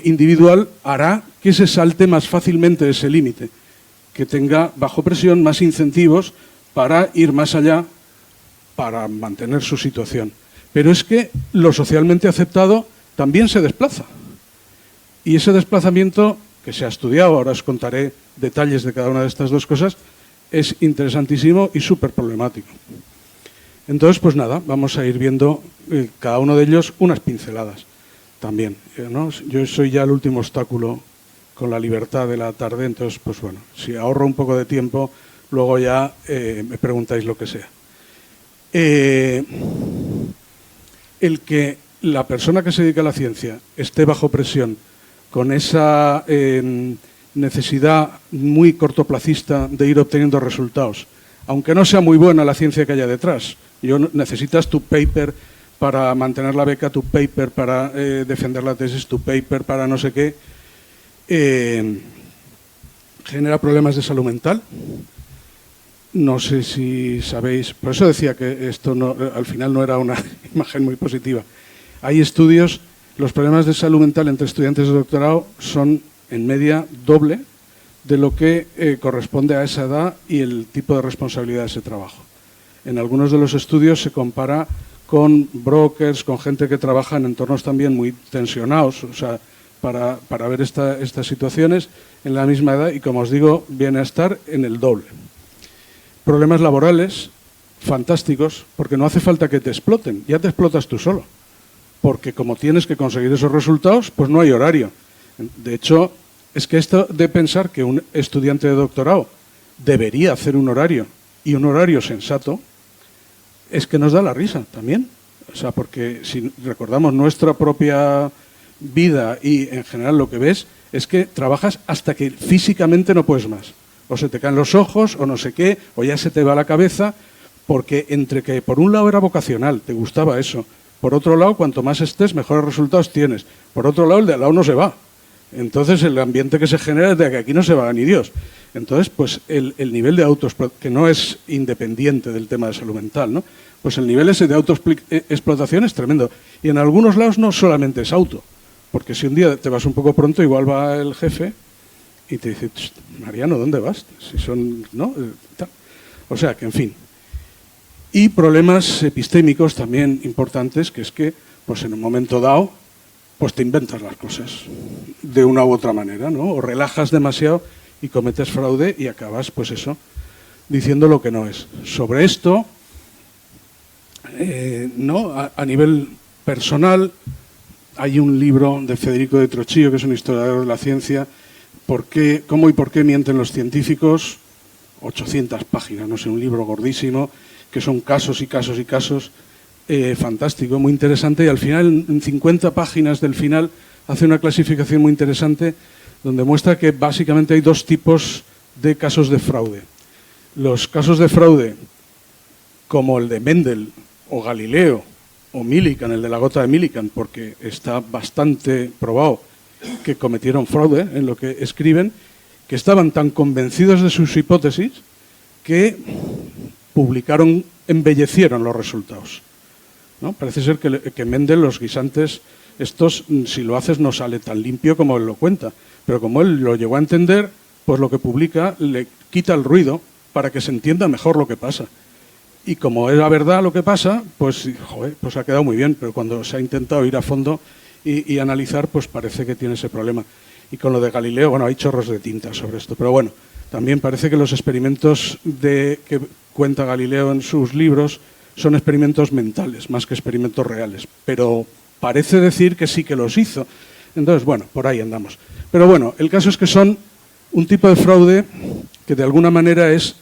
individual, hará que se salte más fácilmente ese límite, que tenga bajo presión más incentivos para ir más allá, para mantener su situación. Pero es que lo socialmente aceptado también se desplaza. Y ese desplazamiento, que se ha estudiado, ahora os contaré detalles de cada una de estas dos cosas, es interesantísimo y súper problemático. Entonces, pues nada, vamos a ir viendo cada uno de ellos unas pinceladas también, ¿no? Yo soy ya el último obstáculo con la libertad de la tarde, entonces, pues bueno, si ahorro un poco de tiempo, luego ya me preguntáis lo que sea. El que la persona que se dedica a la ciencia esté bajo presión con esa necesidad muy cortoplacista de ir obteniendo resultados, aunque no sea muy buena la ciencia que haya detrás. Necesitas tu paper para mantener la beca, tu paper para defender la tesis, tu paper para no sé qué, genera problemas de salud mental. No sé si sabéis, por eso decía que esto no, al final no era una imagen muy positiva. Hay estudios, los problemas de salud mental entre estudiantes de doctorado son en media doble de lo que corresponde a esa edad y el tipo de responsabilidad de ese trabajo. En algunos de los estudios se compara con brokers, con gente que trabaja en entornos también muy tensionados, o sea, para ver estas situaciones en la misma edad y, como os digo, viene a estar en el doble. Problemas laborales fantásticos, porque no hace falta que te exploten, ya te explotas tú solo, porque como tienes que conseguir esos resultados, pues no hay horario. De hecho, es que esto de pensar que un estudiante de doctorado debería hacer un horario, y un horario sensato, es que nos da la risa también. O sea, porque si recordamos nuestra propia vida y en general lo que ves es que trabajas hasta que físicamente no puedes más. O se te caen los ojos, o no sé qué, o ya se te va la cabeza, porque entre que por un lado era vocacional, te gustaba eso, por otro lado, cuanto más estés, mejores resultados tienes. Por otro lado, el de al lado no se va. Entonces, el ambiente que se genera es de que aquí no se va ni Dios. Entonces, pues el nivel de que no es independiente del tema de salud mental, ¿no? Pues el nivel ese de autoexplotación es tremendo. Y en algunos lados no solamente es auto, porque si un día te vas un poco pronto, igual va el jefe y te dice, Mariano, ¿dónde vas? Si son, ¿no? O sea, que en fin. Y problemas epistémicos también importantes, que es que, pues en un momento dado, pues te inventas las cosas de una u otra manera, ¿no? O relajas demasiado y cometes fraude y acabas, pues eso, diciendo lo que no es. Sobre esto, ¿no? A nivel personal, hay un libro de Federico de Trochillo, que es un historiador de la ciencia, ¿Cómo y por qué mienten los científicos? 800 páginas, no sé, un libro gordísimo, que son casos y casos y casos, fantástico, muy interesante, y al final, en 50 páginas del final, hace una clasificación muy interesante donde muestra que básicamente hay dos tipos de casos de fraude. Los casos de fraude, como el de Mendel o Galileo o Millikan, el de la gota de Millikan, porque está bastante probado que cometieron fraude en lo que escriben, que estaban tan convencidos de sus hipótesis que embellecieron los resultados, ¿no? Parece ser que Mendel, los guisantes, estos, si lo haces no sale tan limpio como él lo cuenta, pero como él lo llegó a entender, pues lo que publica le quita el ruido para que se entienda mejor lo que pasa. Y como es la verdad lo que pasa, pues, joder, pues ha quedado muy bien, pero cuando se ha intentado ir a fondo y analizar, pues parece que tiene ese problema. Y con lo de Galileo, bueno, hay chorros de tinta sobre esto, pero bueno, también parece que los experimentos que cuenta Galileo en sus libros son experimentos mentales, más que experimentos reales, pero parece decir que sí que los hizo. Entonces, bueno, por ahí andamos. Pero bueno, el caso es que son un tipo de fraude que de alguna manera es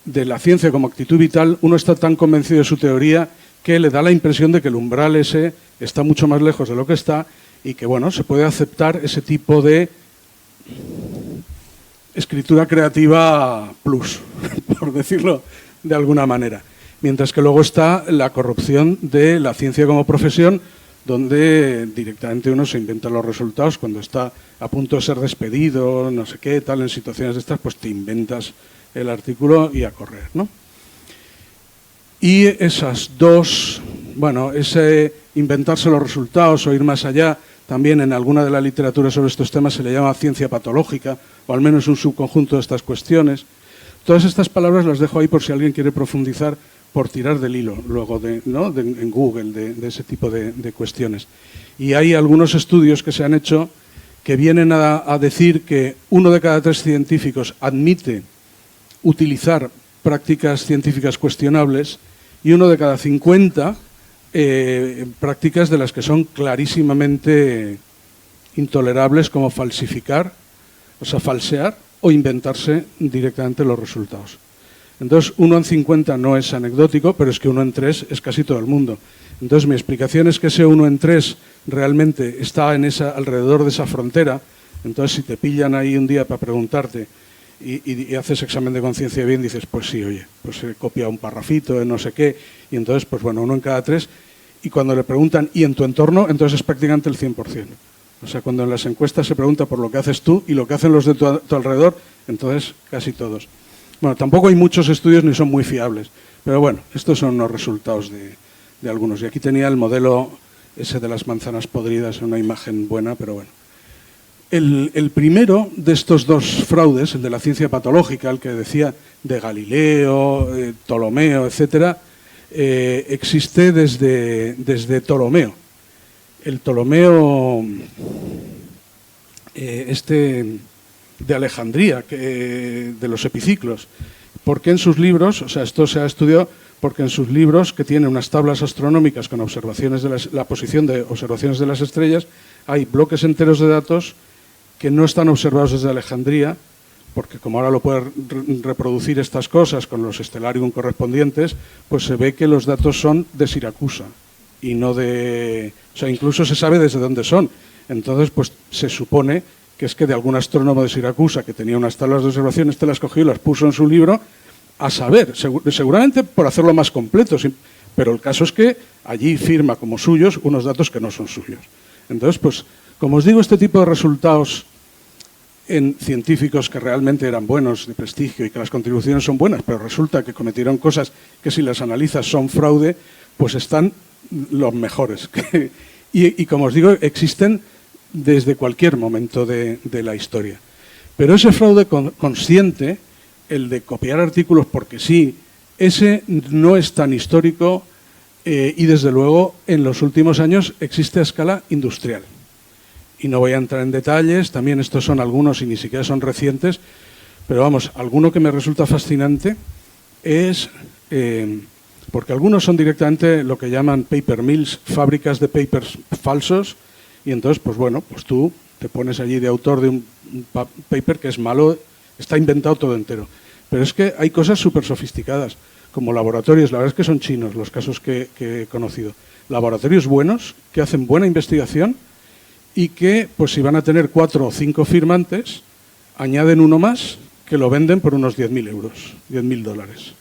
de la ciencia como actitud vital. Uno está tan convencido de su teoría que le da la impresión de que el umbral ese está mucho más lejos de lo que está y que, bueno, se puede aceptar ese tipo de escritura creativa plus, por decirlo de alguna manera. Mientras que luego está la corrupción de la ciencia como profesión, donde directamente uno se inventa los resultados cuando está a punto de ser despedido, no sé qué, tal, en situaciones de estas, pues te inventas el artículo y a correr, ¿no? Y esas dos, bueno, ese inventarse los resultados o ir más allá, también en alguna de la literatura sobre estos temas se le llama ciencia patológica, o al menos un subconjunto de estas cuestiones. Todas estas palabras las dejo ahí por si alguien quiere profundizar, por tirar del hilo luego en Google de ese tipo de cuestiones. Y hay algunos estudios que se han hecho que vienen a decir que 1 de cada 3 científicos admite utilizar prácticas científicas cuestionables y 1 de cada 50 prácticas de las que son clarísimamente intolerables, como falsificar, o sea, falsear o inventarse directamente los resultados. Entonces, 1 en 50 no es anecdótico, pero es que 1 en 3 es casi todo el mundo. Entonces, mi explicación es que ese 1 en 3 realmente está alrededor de esa frontera. Entonces, si te pillan ahí un día para preguntarte y haces examen de conciencia bien, dices, pues sí, oye, pues he copiado un parrafito de no sé qué, y entonces, pues bueno, 1 en cada 3. Y cuando le preguntan, ¿y en tu entorno? Entonces es prácticamente el 100%. O sea, cuando en las encuestas se pregunta por lo que haces tú y lo que hacen los de tu alrededor, entonces casi todos. Bueno, tampoco hay muchos estudios ni son muy fiables, pero bueno, estos son los resultados de algunos. Y aquí tenía el modelo ese de las manzanas podridas, una imagen buena, pero bueno. El primero de estos dos fraudes, el de la ciencia patológica, el que decía de Galileo, Ptolomeo, etcétera, existe desde Ptolomeo. El Ptolomeo de Alejandría, de los epiciclos, porque en sus libros, o sea, esto se ha estudiado porque en sus libros, que tienen unas tablas astronómicas con observaciones de la posición de observaciones de las estrellas, hay bloques enteros de datos que no están observados desde Alejandría, porque como ahora lo puedes reproducir estas cosas con los Stellarium correspondientes, pues se ve que los datos son de Siracusa y no de... O sea, incluso se sabe desde dónde son. Entonces, pues se supone que es que de algún astrónomo de Siracusa que tenía unas tablas de observación, este las cogió y las puso en su libro, a saber, seguramente por hacerlo más completo, pero el caso es que allí firma como suyos unos datos que no son suyos. Entonces, pues, como os digo, este tipo de resultados en científicos que realmente eran buenos, de prestigio, y que las contribuciones son buenas, pero resulta que cometieron cosas que si las analizas son fraude, pues están los mejores. y como os digo, existen desde cualquier momento de la historia. Pero ese fraude consciente, el de copiar artículos porque sí, ese no es tan histórico y desde luego en los últimos años existe a escala industrial. Y no voy a entrar en detalles, también estos son algunos y ni siquiera son recientes, pero vamos, alguno que me resulta fascinante es, porque algunos son directamente lo que llaman paper mills, fábricas de papers falsos, y entonces, pues bueno, pues tú te pones allí de autor de un paper que es malo, está inventado todo entero. Pero es que hay cosas súper sofisticadas, como laboratorios, la verdad es que son chinos los casos que he conocido. Laboratorios buenos, que hacen buena investigación, y que, pues si van a tener 4 o 5 firmantes, añaden uno más que lo venden por unos 10.000 euros, 10.000 dólares.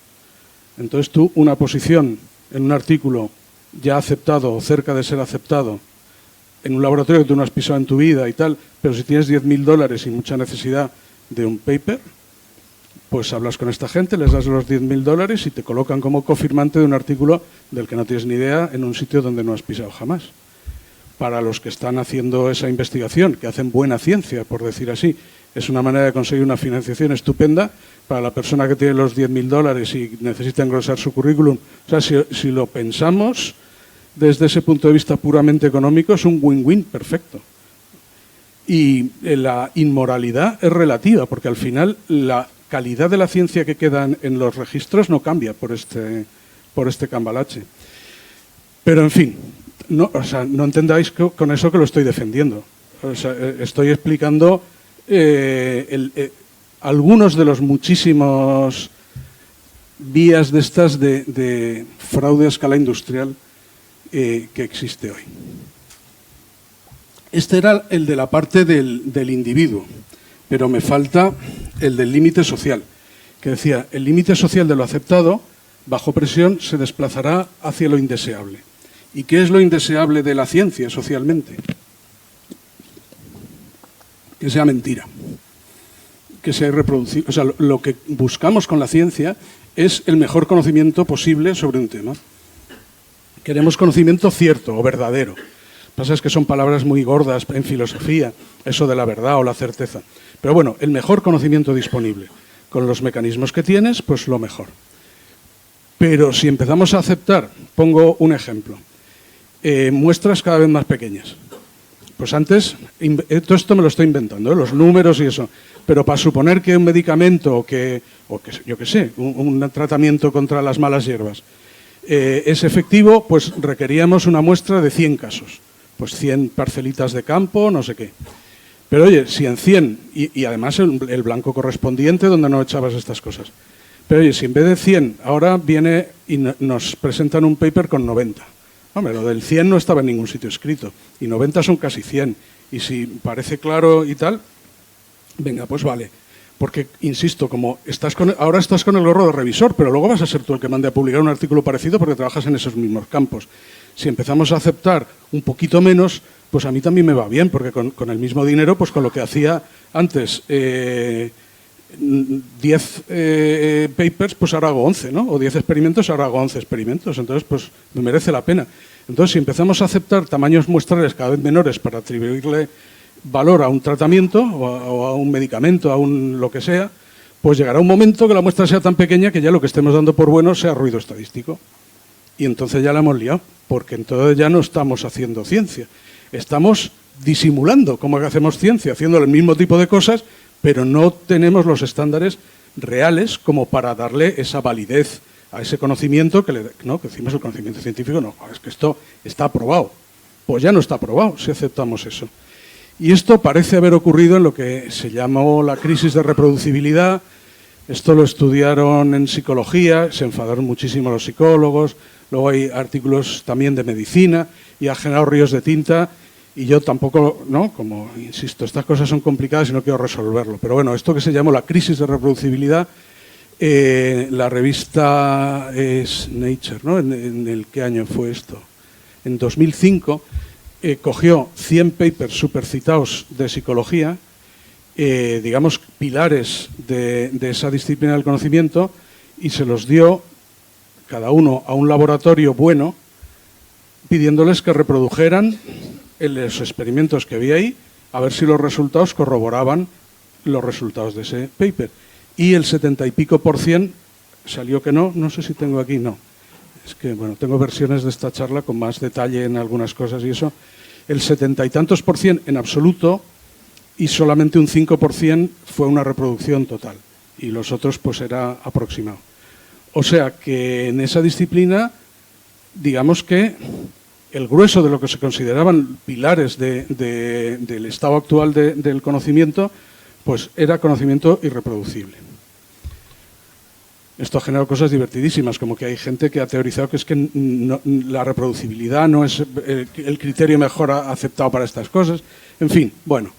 Entonces tú, una posición en un artículo ya aceptado o cerca de ser aceptado, en un laboratorio que tú no has pisado en tu vida y tal, pero si tienes 10.000 dólares y mucha necesidad de un paper, pues hablas con esta gente, les das los 10.000 dólares y te colocan como cofirmante de un artículo del que no tienes ni idea en un sitio donde no has pisado jamás. Para los que están haciendo esa investigación, que hacen buena ciencia, por decir así, es una manera de conseguir una financiación estupenda. Para la persona que tiene los 10.000 dólares y necesita engrosar su currículum, o sea, si lo pensamos desde ese punto de vista puramente económico, es un win-win perfecto. Y la inmoralidad es relativa, porque al final la calidad de la ciencia que queda en los registros no cambia por este cambalache. Pero, en fin, no, o sea, no entendáis con eso que lo estoy defendiendo. O sea, estoy explicando algunos de los muchísimos vías de estas de fraude a escala industrial que existe hoy. Este era el de la parte del individuo, pero me falta el del límite social, que decía, el límite social de lo aceptado, bajo presión, se desplazará hacia lo indeseable. ¿Y qué es lo indeseable de la ciencia socialmente? Que sea mentira, que sea irreproducible. O sea, lo que buscamos con la ciencia es el mejor conocimiento posible sobre un tema. Queremos conocimiento cierto o verdadero. Lo que pasa es que son palabras muy gordas en filosofía, eso de la verdad o la certeza. Pero bueno, el mejor conocimiento disponible. Con los mecanismos que tienes, pues lo mejor. Pero si empezamos a aceptar, pongo un ejemplo, muestras cada vez más pequeñas. Pues antes, todo esto me lo estoy inventando, los números y eso, pero para suponer que un medicamento o que yo qué sé, un tratamiento contra las malas hierbas es efectivo, pues requeríamos una muestra de 100 casos, pues 100 parcelitas de campo, no sé qué. Pero oye, si en 100, y además el blanco correspondiente donde no echabas estas cosas, pero oye, si en vez de 100 ahora viene y nos presentan un paper con 90, hombre, lo del 100 no estaba en ningún sitio escrito, y 90 son casi 100, y si parece claro y tal, venga, pues vale. Porque, insisto, como ahora estás con el gorro de revisor, pero luego vas a ser tú el que mande a publicar un artículo parecido porque trabajas en esos mismos campos. Si empezamos a aceptar un poquito menos, pues a mí también me va bien, porque con el mismo dinero, pues con lo que hacía antes 10 papers, pues ahora hago 11, ¿no? O 10 experimentos, ahora hago 11 experimentos. Entonces, pues me merece la pena. Entonces, si empezamos a aceptar tamaños muestrales cada vez menores para atribuirle valor a un tratamiento o a un medicamento, a un lo que sea, pues llegará un momento que la muestra sea tan pequeña que ya lo que estemos dando por bueno sea ruido estadístico. Y entonces ya la hemos liado, porque entonces ya no estamos haciendo ciencia. Estamos disimulando cómo hacemos ciencia, haciendo el mismo tipo de cosas, pero no tenemos los estándares reales como para darle esa validez a ese conocimiento que decimos el conocimiento científico, no, es que esto está aprobado. Pues ya no está aprobado si aceptamos eso. Y esto parece haber ocurrido en lo que se llamó la crisis de reproducibilidad. Esto lo estudiaron en psicología, se enfadaron muchísimo los psicólogos, luego hay artículos también de medicina y ha generado ríos de tinta y yo tampoco, ¿no? Como insisto, estas cosas son complicadas y no quiero resolverlo. Pero bueno, esto que se llamó la crisis de reproducibilidad, la revista es Nature, ¿no? ¿En el qué año fue esto? En 2005 cogió 100 papers supercitados de psicología, digamos, pilares de esa disciplina del conocimiento, y se los dio cada uno a un laboratorio bueno, pidiéndoles que reprodujeran los experimentos que había ahí, a ver si los resultados corroboraban los resultados de ese paper. Y el 70 y pico % salió que no sé si tengo aquí, no. Es que, bueno, tengo versiones de esta charla con más detalle en algunas cosas y eso. El 70 y tantos % en absoluto y solamente un 5% fue una reproducción total. Y los otros, pues, era aproximado. O sea que en esa disciplina, digamos que el grueso de lo que se consideraban pilares del estado actual del conocimiento, pues era conocimiento irreproducible. Esto ha generado cosas divertidísimas, como que hay gente que ha teorizado que es que la reproducibilidad no es el criterio mejor aceptado para estas cosas. En fin, bueno,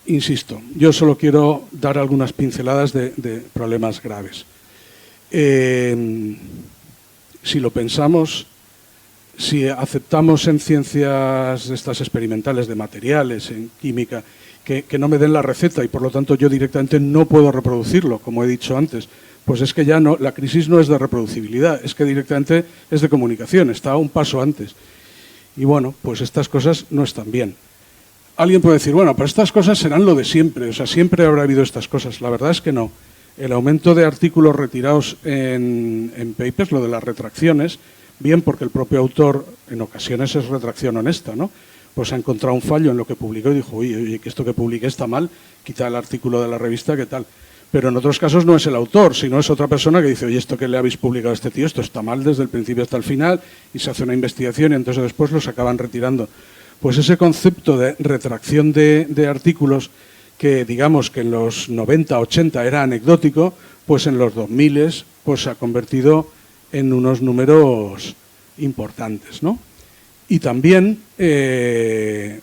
insisto, yo solo quiero dar algunas pinceladas de problemas graves. Si lo pensamos, si aceptamos en ciencias estas experimentales de materiales, en química, que no me den la receta y por lo tanto yo directamente no puedo reproducirlo, como he dicho antes, pues es que ya no, la crisis no es de reproducibilidad, es que directamente es de comunicación, está un paso antes. Y bueno, pues estas cosas no están bien. Alguien puede decir, bueno, pero estas cosas serán lo de siempre, o sea, siempre habrá habido estas cosas. La verdad es que no. El aumento de artículos retirados en papers, lo de las retracciones, bien porque el propio autor en ocasiones es retracción honesta, ¿no? Pues ha encontrado un fallo en lo que publicó y dijo, oye, que esto que publiqué está mal, quita el artículo de la revista, ¿qué tal? Pero en otros casos no es el autor, sino es otra persona que dice, oye, esto que le habéis publicado a este tío, esto está mal desde el principio hasta el final, y se hace una investigación y entonces después los acaban retirando. Pues ese concepto de retracción de artículos, que digamos que en los 90, 80 era anecdótico, pues en los 2000 pues se ha convertido en unos números importantes, ¿no? Y también, esto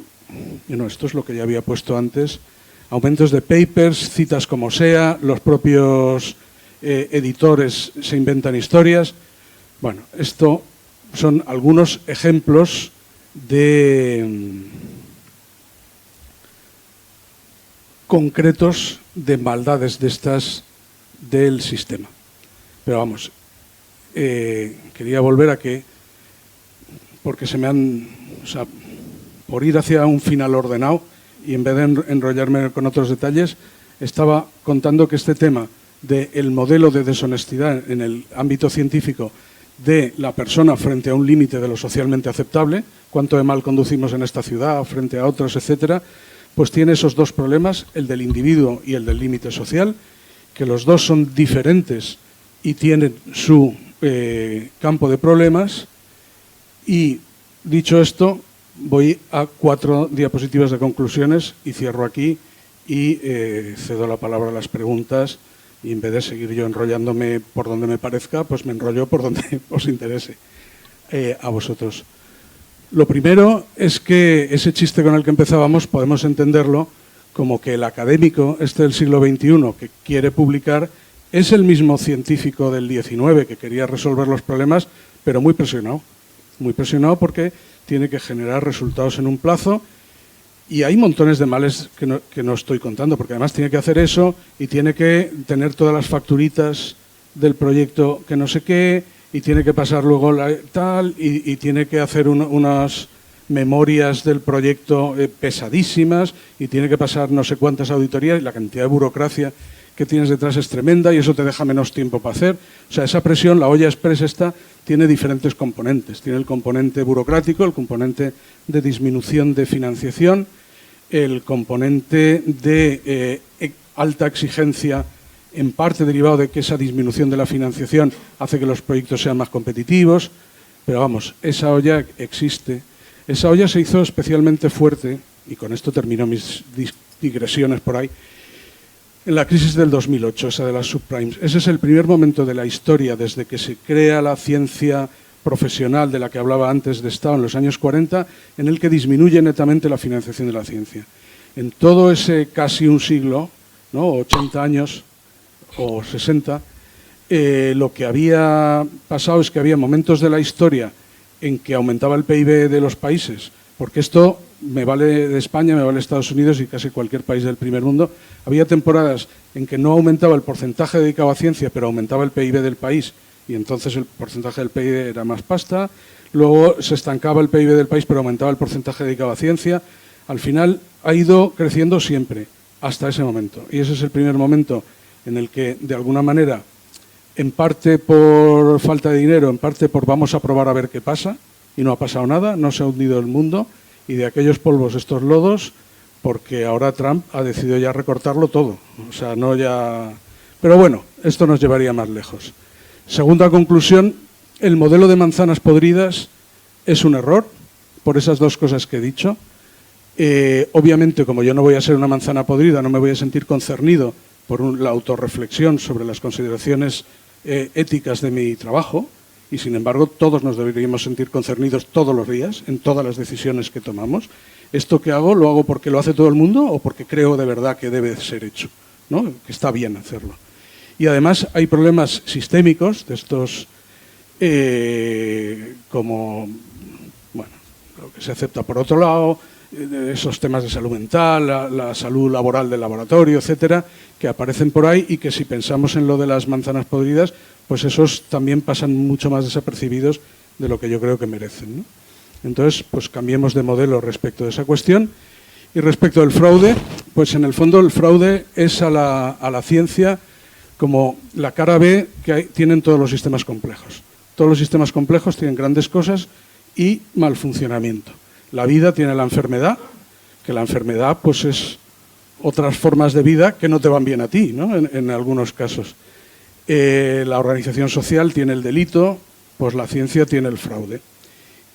es lo que ya había puesto antes, aumentos de papers, citas como sea, los propios editores se inventan historias. Bueno, esto son algunos ejemplos concretos de maldades de estas del sistema. Pero vamos, quería volver a que, porque se me han, o sea, por ir hacia un final ordenado y en vez de enrollarme con otros detalles, estaba contando que este tema del modelo de deshonestidad en el ámbito científico de la persona frente a un límite de lo socialmente aceptable, cuánto de mal conducimos en esta ciudad frente a otros, etcétera, pues tiene esos dos problemas, el del individuo y el del límite social, que los dos son diferentes y tienen su campo de problemas. Y dicho esto, voy a 4 diapositivas de conclusiones y cierro aquí y cedo la palabra a las preguntas, y en vez de seguir yo enrollándome por donde me parezca, pues me enrollo por donde os interese a vosotros. Lo primero es que ese chiste con el que empezábamos podemos entenderlo como que el académico del siglo XXI que quiere publicar es el mismo científico del XIX que quería resolver los problemas, pero muy presionado. Muy presionado porque tiene que generar resultados en un plazo y hay montones de males que no estoy contando, porque además tiene que hacer eso y tiene que tener todas las facturitas del proyecto que no sé qué y tiene que pasar luego tal y tiene que hacer unas memorias del proyecto pesadísimas y tiene que pasar no sé cuántas auditorías y la cantidad de burocracia que tienes detrás es tremenda y eso te deja menos tiempo para hacer. O sea, esa presión, la olla express esta, tiene diferentes componentes. Tiene el componente burocrático, el componente de disminución de financiación, el componente de alta exigencia, en parte derivado de que esa disminución de la financiación hace que los proyectos sean más competitivos. Pero vamos, esa olla existe. Esa olla se hizo especialmente fuerte, y con esto termino mis digresiones por ahí, en la crisis del 2008, esa de las subprimes. Ese es el primer momento de la historia desde que se crea la ciencia profesional de la que hablaba antes de Estado en los años 40, en el que disminuye netamente la financiación de la ciencia. En todo ese casi un siglo, ¿no? 80 años o 60, lo que había pasado es que había momentos de la historia en que aumentaba el PIB de los países, porque esto me vale de España, me vale de Estados Unidos y casi cualquier país del primer mundo. Había temporadas en que no aumentaba el porcentaje dedicado a ciencia, pero aumentaba el PIB del país, y entonces el porcentaje del PIB era más pasta. Luego se estancaba el PIB del país, pero aumentaba el porcentaje dedicado a ciencia. Al final ha ido creciendo siempre, hasta ese momento. Y ese es el primer momento en el que, de alguna manera, en parte por falta de dinero, en parte por vamos a probar a ver qué pasa, y no ha pasado nada, no se ha hundido el mundo, y de aquellos polvos estos lodos, porque ahora Trump ha decidido ya recortarlo todo. O sea, no ya... Pero bueno, esto nos llevaría más lejos. Segunda conclusión, el modelo de manzanas podridas es un error, por esas dos cosas que he dicho. Obviamente, como yo no voy a ser una manzana podrida, no me voy a sentir concernido por la autorreflexión sobre las consideraciones éticas de mi trabajo, y sin embargo todos nos deberíamos sentir concernidos todos los días en todas las decisiones que tomamos. ¿Esto que hago lo hago porque lo hace todo el mundo o porque creo de verdad que debe ser hecho, ¿no? Que está bien hacerlo? Y además hay problemas sistémicos de estos, como, bueno, lo que se acepta por otro lado, esos temas de salud mental, la salud laboral del laboratorio, etcétera, que aparecen por ahí y que si pensamos en lo de las manzanas podridas, pues esos también pasan mucho más desapercibidos de lo que yo creo que merecen, ¿no? Entonces, pues cambiemos de modelo respecto de esa cuestión. Y respecto del fraude, pues en el fondo el fraude es a la ciencia como la cara B que tienen todos los sistemas complejos. Todos los sistemas complejos tienen grandes cosas y mal funcionamiento. La vida tiene la enfermedad, que la enfermedad pues es otras formas de vida que no te van bien a ti, ¿no? En algunos casos. La organización social tiene el delito, pues la ciencia tiene el fraude.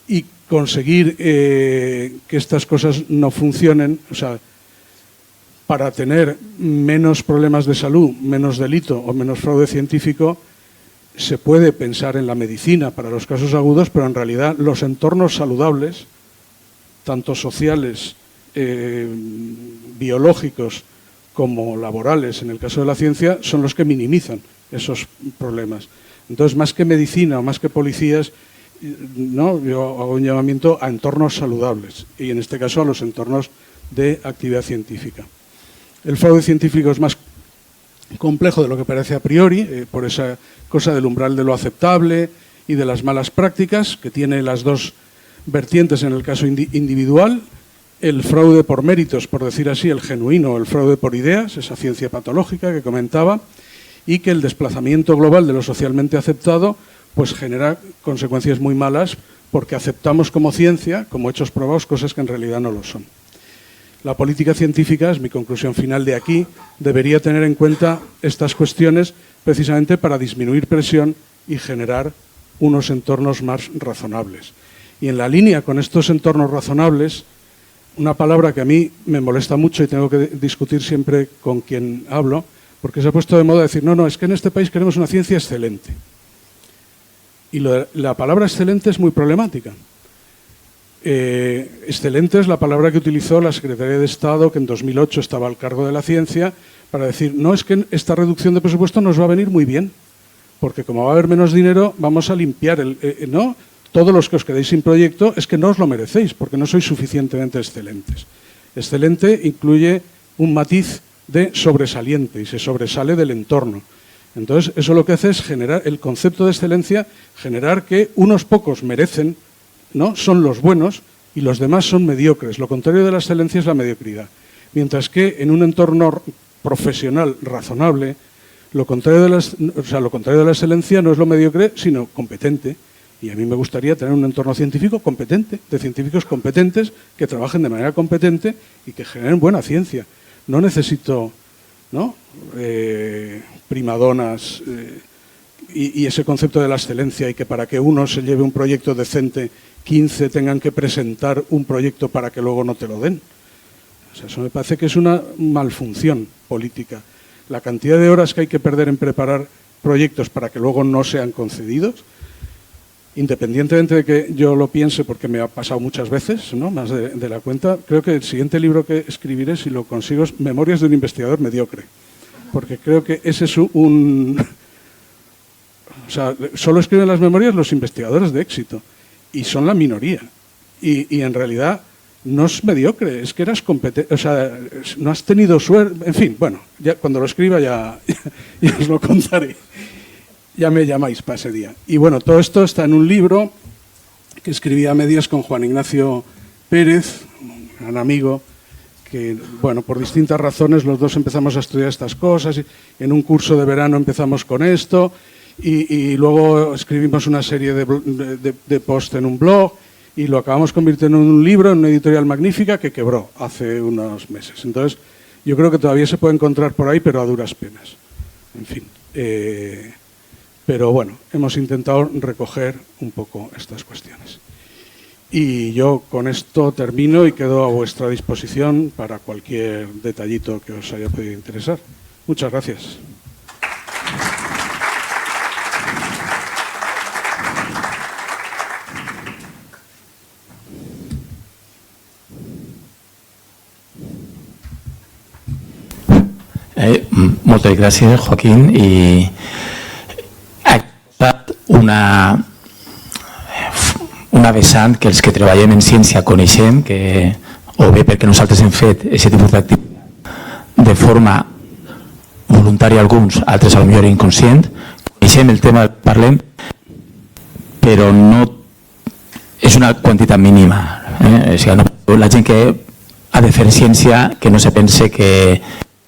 Y conseguir que estas cosas no funcionen, o sea, para tener menos problemas de salud, menos delito o menos fraude científico, se puede pensar en la medicina para los casos agudos, pero en realidad los entornos saludables, tanto sociales, biológicos como laborales, en el caso de la ciencia, son los que minimizan esos problemas. Entonces, más que medicina o más que policías, ¿no? Yo hago un llamamiento a entornos saludables y en este caso a los entornos de actividad científica. El fraude científico es más complejo de lo que parece a priori, por esa cosa del umbral de lo aceptable y de las malas prácticas, que tiene las dos vertientes en el caso individual, el fraude por méritos, por decir así, el genuino, el fraude por ideas, esa ciencia patológica que comentaba, y que el desplazamiento global de lo socialmente aceptado pues genera consecuencias muy malas porque aceptamos como ciencia, como hechos probados, cosas que en realidad no lo son. La política científica, es mi conclusión final de aquí, debería tener en cuenta estas cuestiones precisamente para disminuir presión y generar unos entornos más razonables. Y en la línea con estos entornos razonables, una palabra que a mí me molesta mucho y tengo que discutir siempre con quien hablo, porque se ha puesto de moda decir, no, es que en este país queremos una ciencia excelente. Y la palabra excelente es muy problemática. Excelente es la palabra que utilizó la Secretaría de Estado, que en 2008 estaba al cargo de la ciencia, para decir, no, es que esta reducción de presupuesto nos va a venir muy bien, porque como va a haber menos dinero, vamos a limpiar, ¿no? Todos los que os quedéis sin proyecto es que no os lo merecéis, porque no sois suficientemente excelentes. Excelente incluye un matiz de sobresaliente y se sobresale del entorno. Entonces, eso lo que hace es generar el concepto de excelencia, generar que unos pocos merecen, ¿no? Son los buenos y los demás son mediocres. Lo contrario de la excelencia es la mediocridad. Mientras que en un entorno profesional razonable, lo contrario de la excelencia no es lo mediocre, sino competente. Y a mí me gustaría tener un entorno científico competente, de científicos competentes que trabajen de manera competente y que generen buena ciencia. No necesito, ¿no? Primadonas y ese concepto de la excelencia, y que para que uno se lleve un proyecto decente, 15 tengan que presentar un proyecto para que luego no te lo den. O sea, eso me parece que es una malfunción política. La cantidad de horas que hay que perder en preparar proyectos para que luego no sean concedidos, independientemente de que yo lo piense, porque me ha pasado muchas veces, ¿no?, más de la cuenta, creo que el siguiente libro que escribiré, si lo consigo, es Memorias de un investigador mediocre. Porque creo que ese es un... O sea, solo escriben las memorias los investigadores de éxito, y son la minoría. Y en realidad no es mediocre, es que eras competente, o sea, no has tenido suerte, en fin, bueno, ya cuando lo escriba ya os lo contaré. Ya me llamáis para ese día. Y bueno, todo esto está en un libro que escribí a medias con Juan Ignacio Pérez, un gran amigo, que, bueno, por distintas razones los dos empezamos a estudiar estas cosas, y en un curso de verano empezamos con esto, y luego escribimos una serie de posts en un blog, y lo acabamos convirtiendo en un libro, en una editorial magnífica que quebró hace unos meses. Entonces, yo creo que todavía se puede encontrar por ahí, pero a duras penas. En fin. Pero bueno, hemos intentado recoger un poco estas cuestiones. Y yo con esto termino y quedo a vuestra disposición para cualquier detallito que os haya podido interesar. Muchas gracias. Moltes gràcies, Joaquín. I una vessant que els que treballem en ciència coneixem, que, o bé perquè nosaltres hem fet aquest tipus d'activitat de forma voluntària alguns, altres potser inconscient, coneixem el tema que parlem, però no és una quantitat mínima. O sigui, no, la gent que ha de fer ciència, que no se pense que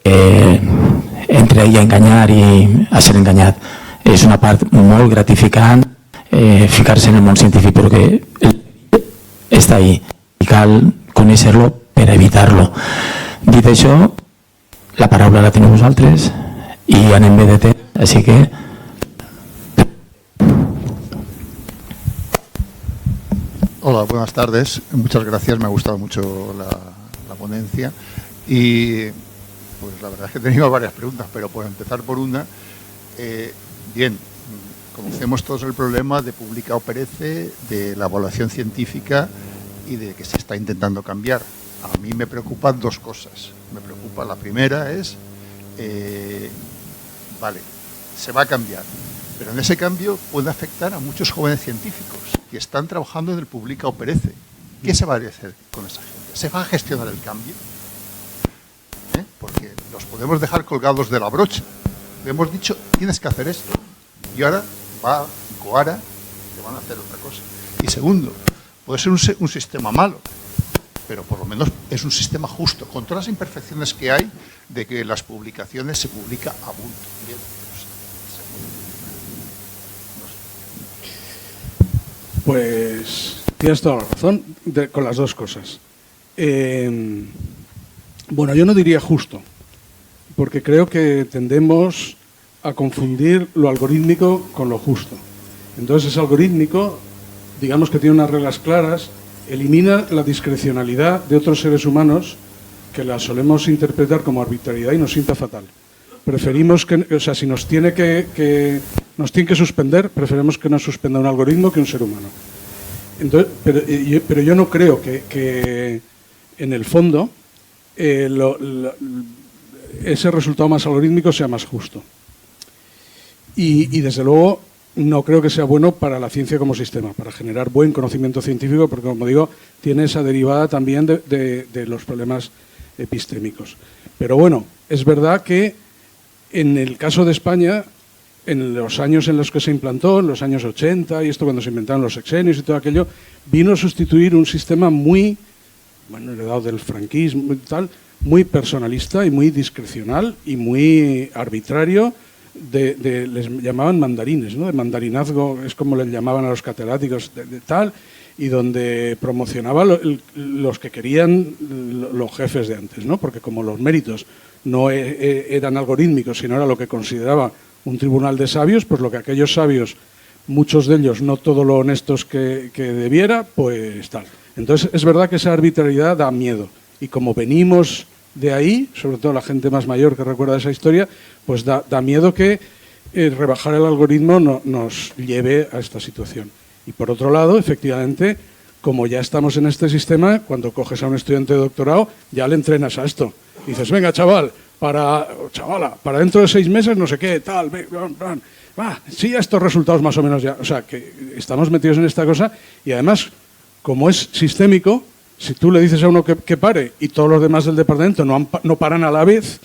entre ell a enganyar i a ser enganyat. És una part molt gratificant ficar-se en el món científic, però que està ahí i cal conèixer-lo per evitar-lo. Dit això, la paraula la teniu vosaltres i anem bé de temps, així que... Hola, buenas tardes. Muchas gracias, me ha gustado mucho la ponencia y pues la verdad es que he tenido varias preguntas, pero por empezar por una, bien, conocemos todos el problema de publica o perece, de la evaluación científica y de que se está intentando cambiar. A mí me preocupan dos cosas. Me preocupa, la primera es, vale, se va a cambiar, pero en ese cambio puede afectar a muchos jóvenes científicos que están trabajando en el publica o perece. ¿Qué se va a hacer con esa gente? ¿Se va a gestionar el cambio? Porque los podemos dejar colgados de la brocha. Le hemos dicho, tienes que hacer esto. Y ahora va Coara, que van a hacer otra cosa. Y segundo, puede ser un sistema malo, pero por lo menos es un sistema justo, con todas las imperfecciones que hay de que las publicaciones se publica a bulto. Bien, Pues tienes toda la razón con las dos cosas. Bueno, yo no diría justo, porque creo que tendemos a confundir lo algorítmico con lo justo. Entonces, ese algorítmico, digamos que tiene unas reglas claras, elimina la discrecionalidad de otros seres humanos que la solemos interpretar como arbitrariedad y nos sienta fatal. Preferimos que, o sea, si nos tiene que suspender, preferimos que nos suspenda un algoritmo que un ser humano. Entonces, pero yo no creo que en el fondo ese resultado más algorítmico sea más justo. Y desde luego no creo que sea bueno para la ciencia como sistema, para generar buen conocimiento científico, porque como digo, tiene esa derivada también de los problemas epistémicos. Pero bueno, es verdad que en el caso de España, en los años en los que se implantó, en los años 80, y esto cuando se inventaron los sexenios y todo aquello, vino a sustituir un sistema muy, bueno, heredado del franquismo y tal, muy personalista y muy discrecional y muy arbitrario, les llamaban mandarines, ¿no? De mandarinazgo, es como les llamaban a los catedráticos de tal, y donde promocionaba los que querían los jefes de antes, ¿no? Porque como los méritos no eran algorítmicos, sino era lo que consideraba un tribunal de sabios, pues lo que aquellos sabios, muchos de ellos no todo lo honestos que debiera, pues tal. Entonces es verdad que esa arbitrariedad da miedo, y como venimos de ahí, sobre todo la gente más mayor que recuerda esa historia, pues da miedo que rebajar el algoritmo nos lleve a esta situación. Y por otro lado, efectivamente, como ya estamos en este sistema, cuando coges a un estudiante de doctorado, ya le entrenas a esto. Y dices, venga, chavala, para dentro de 6 meses, no sé qué, tal, va, sí, estos resultados más o menos ya. O sea, que estamos metidos en esta cosa, y además, como es sistémico, si tú le dices a uno que pare y todos los demás del departamento no paran a la vez,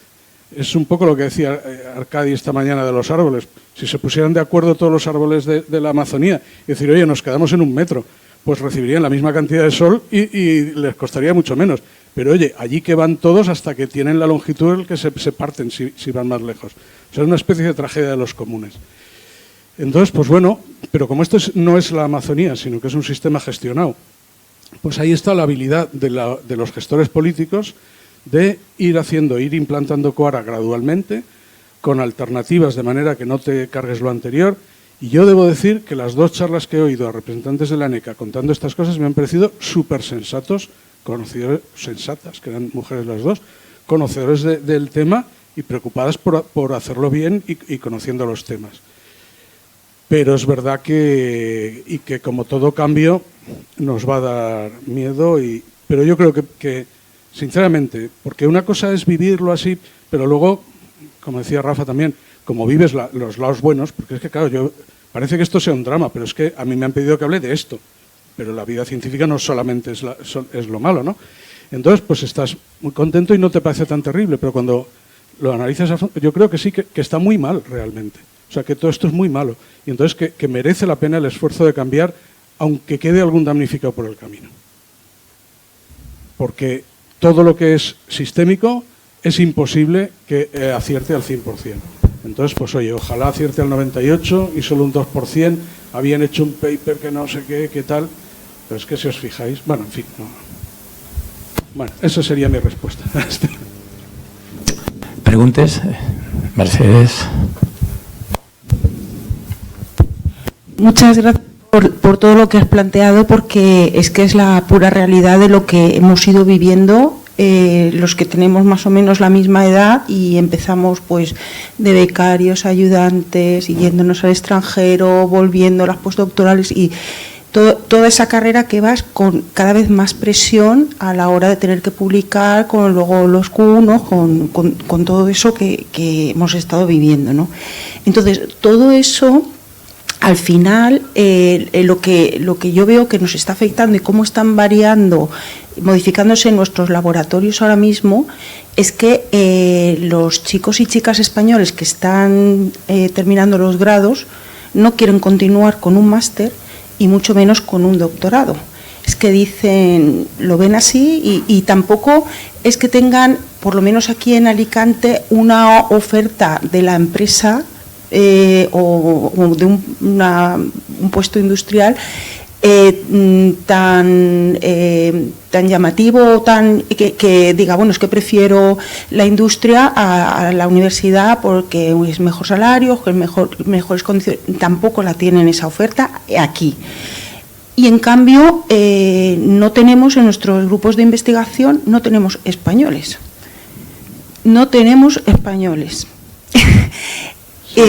es un poco lo que decía Arcadi esta mañana de los árboles. Si se pusieran de acuerdo todos los árboles de la Amazonía y decir, oye, nos quedamos en 1 metro, pues recibirían la misma cantidad de sol y les costaría mucho menos. Pero oye, allí que van todos hasta que tienen la longitud en que se parten si van más lejos. O sea, es una especie de tragedia de los comunes. Entonces, pues bueno, pero como esto no es la Amazonía, sino que es un sistema gestionado, pues ahí está la habilidad de los gestores políticos de ir implantando Coara gradualmente, con alternativas de manera que no te cargues lo anterior. Y yo debo decir que las 2 charlas que he oído a representantes de la ANECA contando estas cosas me han parecido súper sensatos, sensatas, que eran mujeres las 2, conocedores del tema y preocupadas por hacerlo bien y conociendo los temas. Pero es verdad que como todo cambio nos va a dar miedo, pero yo creo que sinceramente, porque una cosa es vivirlo así, pero luego, como decía Rafa también, como vives los lados buenos, porque es que claro, parece que esto sea un drama, pero es que a mí me han pedido que hable de esto, pero la vida científica no solamente es lo malo, ¿no? Entonces, pues estás muy contento y no te parece tan terrible, pero cuando lo analizas a fondo, yo creo que sí, que está muy mal realmente. O sea, que todo esto es muy malo. Y entonces que merece la pena el esfuerzo de cambiar, aunque quede algún damnificado por el camino. Porque todo lo que es sistémico es imposible que acierte al 100%. Entonces, pues oye, ojalá acierte al 98% y solo un 2%. Habían hecho un paper que no sé qué tal. Pero es que si os fijáis, bueno, en fin. No. Bueno, esa sería mi respuesta. ¿Preguntes? Mercedes. Muchas gracias por todo lo que has planteado, porque es que es la pura realidad de lo que hemos ido viviendo los que tenemos más o menos la misma edad y empezamos pues de becarios, ayudantes, y yéndonos al extranjero, volviendo a las postdoctorales y toda esa carrera que vas con cada vez más presión a la hora de tener que publicar, con luego los Q1, con todo eso que hemos estado viviendo, ¿no? Entonces, todo eso, al final, lo que yo veo que nos está afectando y cómo están variando, modificándose en nuestros laboratorios ahora mismo, es que los chicos y chicas españoles que están terminando los grados no quieren continuar con un máster y mucho menos con un doctorado. Es que dicen, lo ven así y tampoco es que tengan, por lo menos aquí en Alicante, una oferta de la empresa o de un puesto industrial tan llamativo, que diga, bueno, es que prefiero la industria a la universidad porque es mejor salario, mejores condiciones. Tampoco la tienen esa oferta aquí. Y en cambio no tenemos en nuestros grupos de investigación, no tenemos españoles.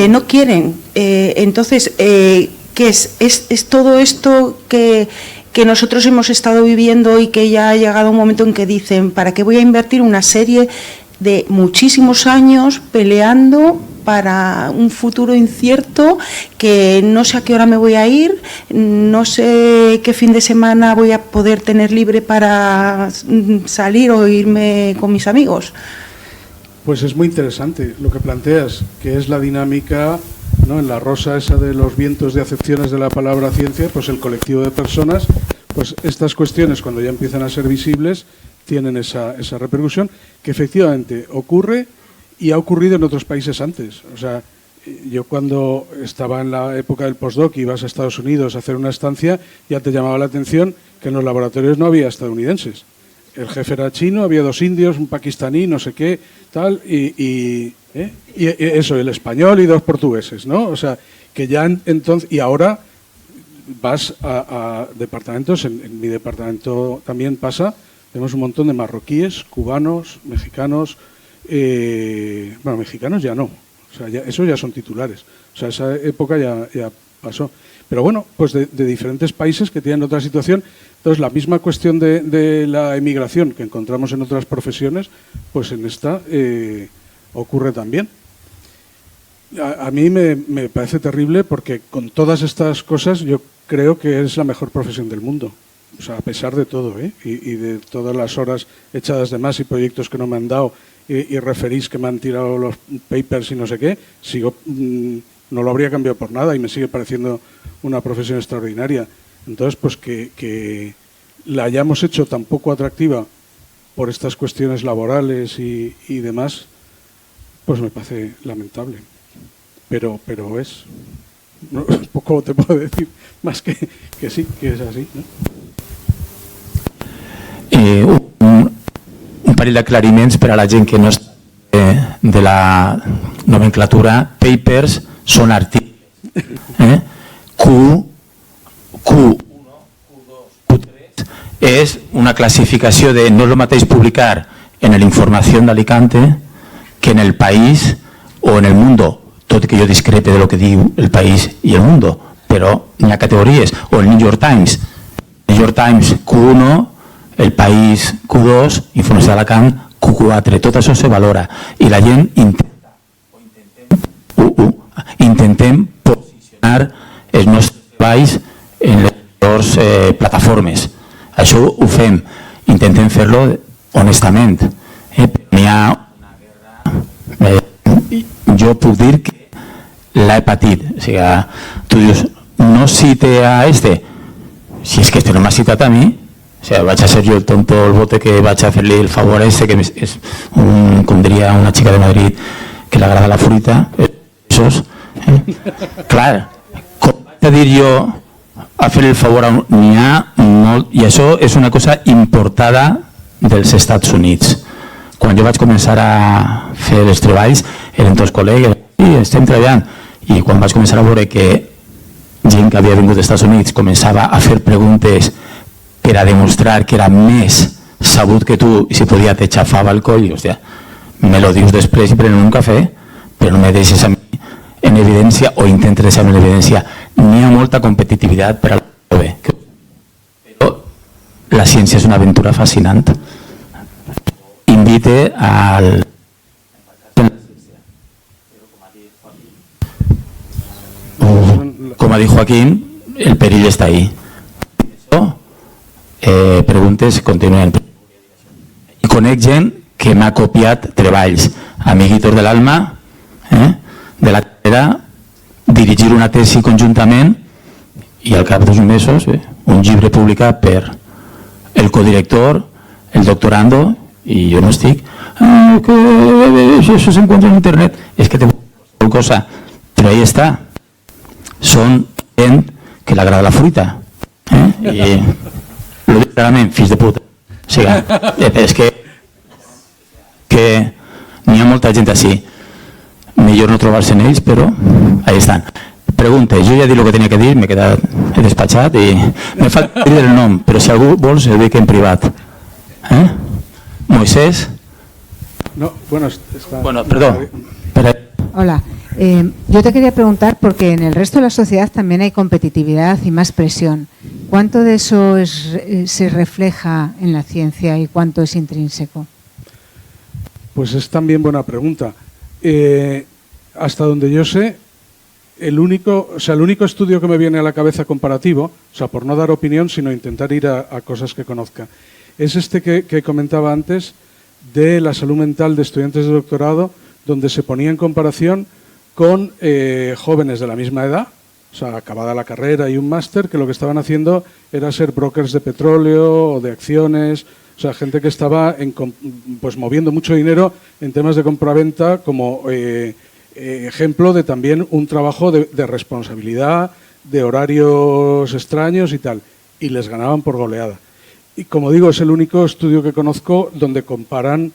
No quieren. Entonces, ¿qué es todo esto que nosotros hemos estado viviendo y que ya ha llegado un momento en que dicen, ¿para qué voy a invertir una serie de muchísimos años peleando para un futuro incierto, que no sé a qué hora me voy a ir, no sé qué fin de semana voy a poder tener libre para salir o irme con mis amigos? Pues es muy interesante lo que planteas, que es la dinámica, ¿no? En la rosa esa de los vientos de acepciones de la palabra ciencia, pues el colectivo de personas, pues estas cuestiones cuando ya empiezan a ser visibles tienen esa repercusión, que efectivamente ocurre y ha ocurrido en otros países antes. O sea, yo cuando estaba en la época del postdoc y ibas a Estados Unidos a hacer una estancia, ya te llamaba la atención que en los laboratorios no había estadounidenses. El jefe era chino, había 2 indios, un pakistaní, no sé qué, tal, y Y eso, el español y 2 portugueses, ¿no? O sea, que ya entonces... Y ahora vas a departamentos, en mi departamento también pasa, tenemos un montón de marroquíes, cubanos, mexicanos... bueno, mexicanos ya no, o sea, esos ya son titulares, o sea, esa época ya pasó. Pero bueno, pues de diferentes países que tienen otra situación. Entonces, la misma cuestión de la emigración que encontramos en otras profesiones, pues en esta ocurre también. A mí me parece terrible porque con todas estas cosas yo creo que es la mejor profesión del mundo. O sea, a pesar de todo, y de todas las horas echadas de más y proyectos que no me han dado y referís que me han tirado los papers y no sé qué, sigo, no lo habría cambiado por nada y me sigue pareciendo una profesión extraordinaria. Entonces, pues que la hayamos hecho tan poco atractiva por estas cuestiones laborales y demás, pues me parece lamentable. Pero es, no, poco te puedo decir, más que sí, que es así, ¿no? Un parell d'aclariments per a la gent que no és de la nomenclatura. Papers són articles. Q1, Q2, Q3 és una classificació de no és el mateix publicar en l'Información de Alicante que en El País o en El Mundo, tot i que jo discrepe de lo que diu El País i El Mundo, però hi ha categories. O el New York Times. El New York Times Q1, El País Q2, Informació d'Alacant Q4, tot això se valora i la gent intentem posicionar els nostres treballs en les millors plataformes. Això ho fem, intentem fer-lo honestament. N'hi ha una guerra, jo puc dir que l'he patit, o sigui, tu dius, no cite a este, si és que este no m'ha citat a mi. O sea, vaig a ser jo el tonto, el bote que vaig a fer-li el favor a este, que és com diria una xica de Madrid, que le agrada la fruita. Esos, clar, com vaig a dir jo a fer el favor a n'hi ha molt, i això és una cosa importada dels Estats Units. Quan jo vaig començar a fer els treballs, eren tots col·legues, i estem treballant, i quan vaig començar a veure que gent que havia vingut dels Estats Units començava a fer preguntes per a demostrar que era més sabut que tu i si podia te xafava el coll, i hòstia, me lo dius després i prenen un cafè, però no me deixes a mi en evidència o intentes deixar-me en evidència. N'hi ha molta competitivitat per a la jove, però la ciència és una aventura fascinant. Invite al... Com ha dit Joaquín, el perill està ahí. Preguntes continuen. I conec gent que m'ha copiat treballs, amiguitos de l'alma, de la carrera, dirigir una tesi conjuntament i al cap d'uns mesos un llibre publicat per el codirector, el doctorando, i jo no estic que això s'encuentra en internet, és que té qualsevol cosa, però ahí està. Són gent que li agrada la fruita, i lo dic clarament, fills de puta. O sigui, és que n'hi ha molta gent així. Millor no trobar-se en ells, però ahí estan. Preguntes, jo ja he dit el que tenia que dir, m'he quedat despatxat i me falta dir el nom, però si algú vols el dic en privat. Moisés? No, bueno, está... Bueno, perdón. Hola. Yo te quería preguntar, porque en el resto de la sociedad también hay competitividad y más presión. ¿Cuánto de eso se refleja en la ciencia y cuánto es intrínseco? Pues es también buena pregunta. Hasta donde yo sé, el único estudio que me viene a la cabeza comparativo, o sea, por no dar opinión, sino intentar ir a cosas que conozca, es este que comentaba antes de la salud mental de estudiantes de doctorado, donde se ponía en comparación con jóvenes de la misma edad, o sea, acabada la carrera y un máster, que lo que estaban haciendo era ser brokers de petróleo o de acciones, o sea, gente que estaba pues moviendo mucho dinero en temas de compraventa como ejemplo de también un trabajo de responsabilidad, de horarios extraños y tal, y les ganaban por goleada. Y como digo, es el único estudio que conozco donde comparan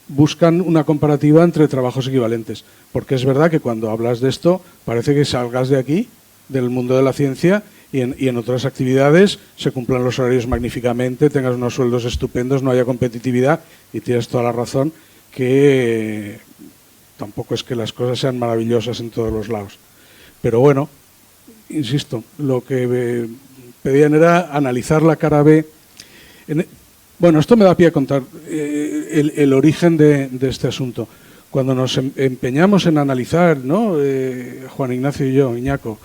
buscan una comparativa entre trabajos equivalentes. Porque es verdad que cuando hablas de esto parece que salgas de aquí, del mundo de la ciencia, y en otras actividades se cumplan los horarios magníficamente, tengas unos sueldos estupendos, no haya competitividad, y tienes toda la razón que tampoco es que las cosas sean maravillosas en todos los lados. Pero bueno, insisto, lo que pedían era analizar la cara B. Bueno, esto me da pie a contar el origen de este asunto. Cuando nos empeñamos en analizar, ¿no? Juan Ignacio y yo, Iñaco,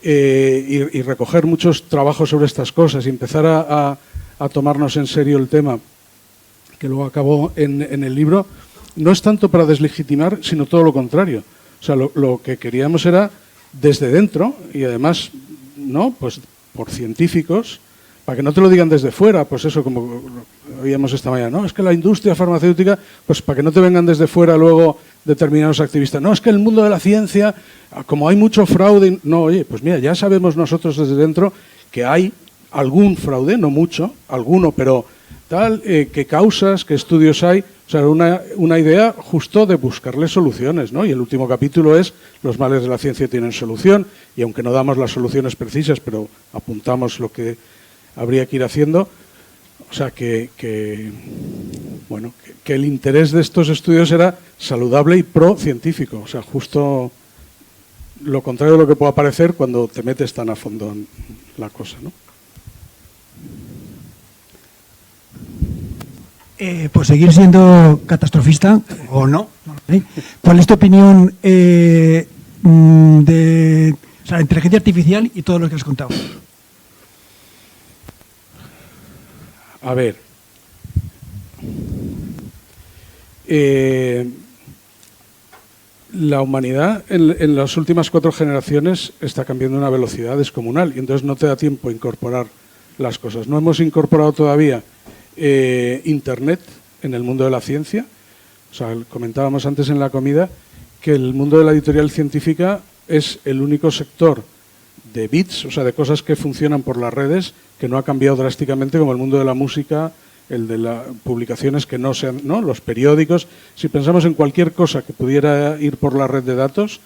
y recoger muchos trabajos sobre estas cosas y empezar a tomarnos en serio el tema, que luego acabó en el libro, no es tanto para deslegitimar, sino todo lo contrario. O sea, lo que queríamos era desde dentro, y además, ¿no? Pues por científicos, para que no te lo digan desde fuera, pues eso, como oíamos esta mañana, no, es que la industria farmacéutica, pues para que no te vengan desde fuera luego determinados activistas, no, es que el mundo de la ciencia, como hay mucho fraude, no, oye, pues mira, ya sabemos nosotros desde dentro que hay algún fraude, no mucho, alguno, pero tal, qué causas, qué estudios hay, o sea, una idea justo de buscarle soluciones, ¿no? Y el último capítulo es los males de la ciencia tienen solución, y aunque no damos las soluciones precisas, pero apuntamos lo que habría que ir haciendo, o sea, que el interés de estos estudios era saludable y pro-científico, o sea, justo lo contrario de lo que pueda parecer cuando te metes tan a fondo en la cosa, ¿no? Por seguir siendo catastrofista, o no, ¿cuál es tu opinión de la inteligencia artificial y todo lo que has contado? A ver, la humanidad en las últimas 4 generaciones está cambiando a una velocidad descomunal y entonces no te da tiempo a incorporar las cosas. No hemos incorporado todavía Internet en el mundo de la ciencia. O sea, comentábamos antes en la comida que el mundo de la editorial científica es el único sector de bits, o sea, de cosas que funcionan por las redes, que no ha cambiado drásticamente, como el mundo de la música, el de las publicaciones que no sean, ¿no? Los periódicos. Si pensamos en cualquier cosa que pudiera ir por la red de datos,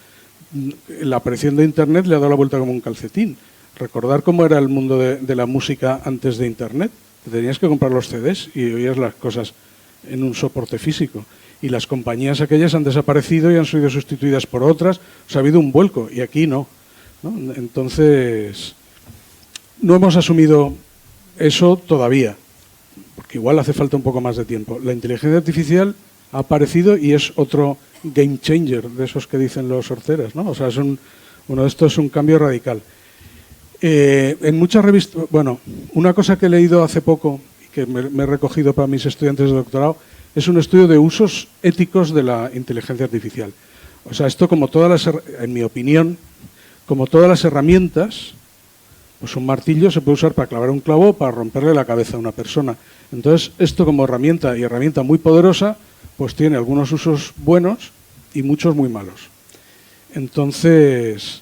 la aparición de Internet le ha dado la vuelta como un calcetín. Recordar cómo era el mundo de la música antes de Internet. Tenías que comprar los CDs y oías las cosas en un soporte físico. Y las compañías aquellas han desaparecido y han sido sustituidas por otras. O sea, ha habido un vuelco y aquí no, ¿no? Entonces, no hemos asumido eso todavía, porque igual hace falta un poco más de tiempo. La inteligencia artificial ha aparecido y es otro game changer de esos que dicen los horteras, ¿no? O sea, uno de estos es un cambio radical. En muchas revistas, bueno, una cosa que he leído hace poco y que me he recogido para mis estudiantes de doctorado es un estudio de usos éticos de la inteligencia artificial. O sea, esto como todas las, en mi opinión, como todas las herramientas, pues un martillo se puede usar para clavar un clavo o para romperle la cabeza a una persona. Entonces, esto como herramienta y herramienta muy poderosa, pues tiene algunos usos buenos y muchos muy malos. Entonces,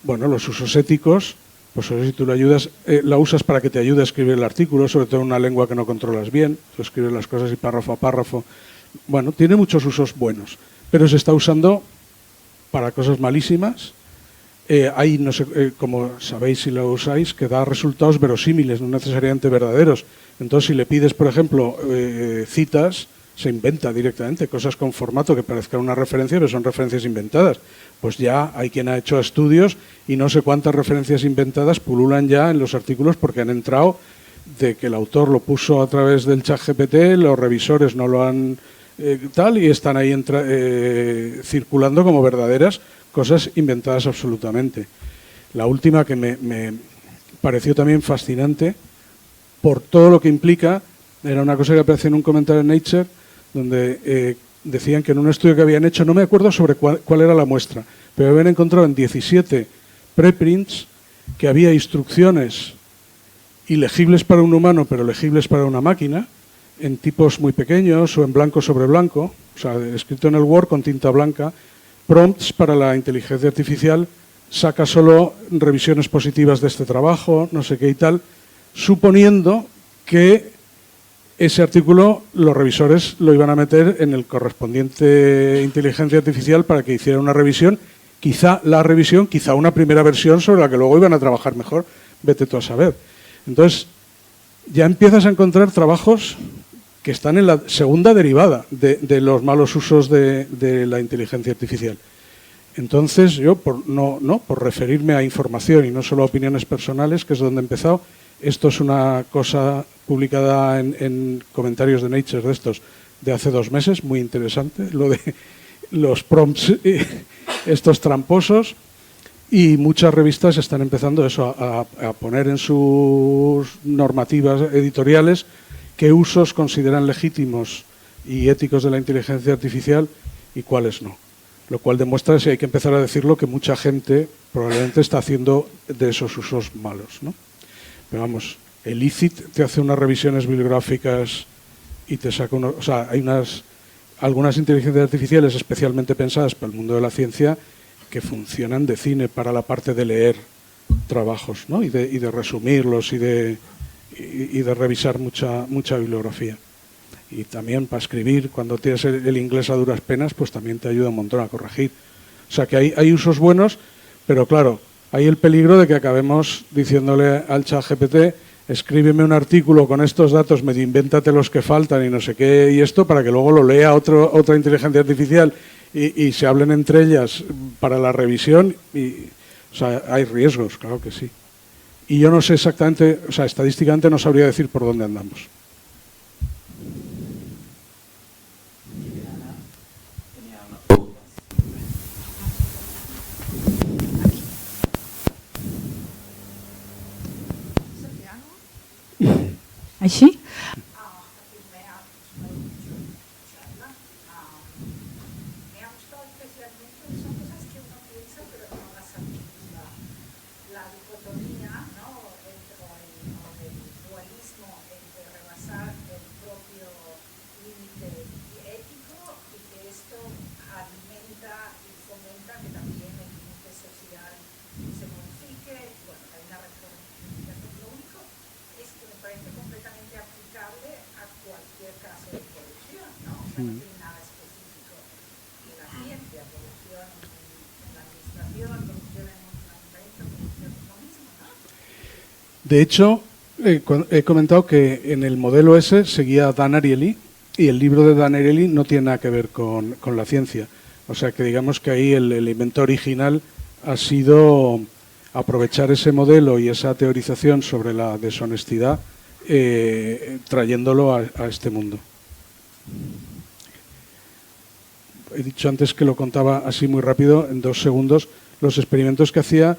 bueno, los usos éticos, pues si tú la usas para que te ayude a escribir el artículo, sobre todo en una lengua que no controlas bien, tú escribes las cosas y párrafo a párrafo. Bueno, tiene muchos usos buenos, pero se está usando para cosas malísimas. Hay, no sé, como sabéis si lo usáis, que da resultados verosímiles, no necesariamente verdaderos. Entonces, si le pides, por ejemplo, citas, se inventa directamente, cosas con formato que parezcan una referencia, pero son referencias inventadas. Pues ya hay quien ha hecho estudios y no sé cuántas referencias inventadas pululan ya en los artículos porque han entrado de que el autor lo puso a través del ChatGPT, los revisores no lo han tal y están ahí circulando como verdaderas cosas inventadas absolutamente. La última que me pareció también fascinante por todo lo que implica, era una cosa que apareció en un comentario en Nature donde decían que en un estudio que habían hecho, no me acuerdo sobre cuál era la muestra, pero habían encontrado en 17 preprints que había instrucciones ilegibles para un humano pero legibles para una máquina, en tipos muy pequeños o en blanco sobre blanco, o sea, escrito en el Word con tinta blanca, prompts para la inteligencia artificial, saca solo revisiones positivas de este trabajo, no sé qué y tal, suponiendo que ese artículo los revisores lo iban a meter en el correspondiente inteligencia artificial para que hiciera una revisión, quizá una primera versión sobre la que luego iban a trabajar mejor, vete tú a saber. Entonces, ya empiezas a encontrar trabajos que están en la segunda derivada de los malos usos de la inteligencia artificial. Entonces, yo, por referirme a información y no solo a opiniones personales, que es donde he empezado, esto es una cosa publicada en comentarios de Nature de estos de hace 2 meses, muy interesante, lo de los prompts estos tramposos, y muchas revistas están empezando eso a poner en sus normativas editoriales qué usos consideran legítimos y éticos de la inteligencia artificial y cuáles no. Lo cual demuestra, si hay que empezar a decirlo, que mucha gente probablemente está haciendo de esos usos malos, ¿no? Pero vamos, el ICIT te hace unas revisiones bibliográficas y te saca unos... O sea, hay algunas inteligencias artificiales especialmente pensadas para el mundo de la ciencia que funcionan de cine para la parte de leer trabajos, ¿no? y de resumirlos y de revisar mucha bibliografía. Y también para escribir, cuando tienes el inglés a duras penas, pues también te ayuda un montón a corregir. O sea que hay usos buenos, pero claro, hay el peligro de que acabemos diciéndole al ChatGPT, escríbeme un artículo con estos datos, medio invéntate los que faltan y no sé qué y esto, para que luego lo lea otra inteligencia artificial y se hablen entre ellas para la revisión. O sea, hay riesgos, claro que sí. Y yo no sé exactamente, o sea, estadísticamente no sabría decir por dónde andamos. ¿Així? De hecho, he comentado que en el modelo ese seguía Dan Ariely y el libro de Dan Ariely no tiene nada que ver con la ciencia. O sea que digamos que ahí el invento original ha sido aprovechar ese modelo y esa teorización sobre la deshonestidad trayéndolo a este mundo. He dicho antes que lo contaba así muy rápido, en 2 segundos, los experimentos que hacía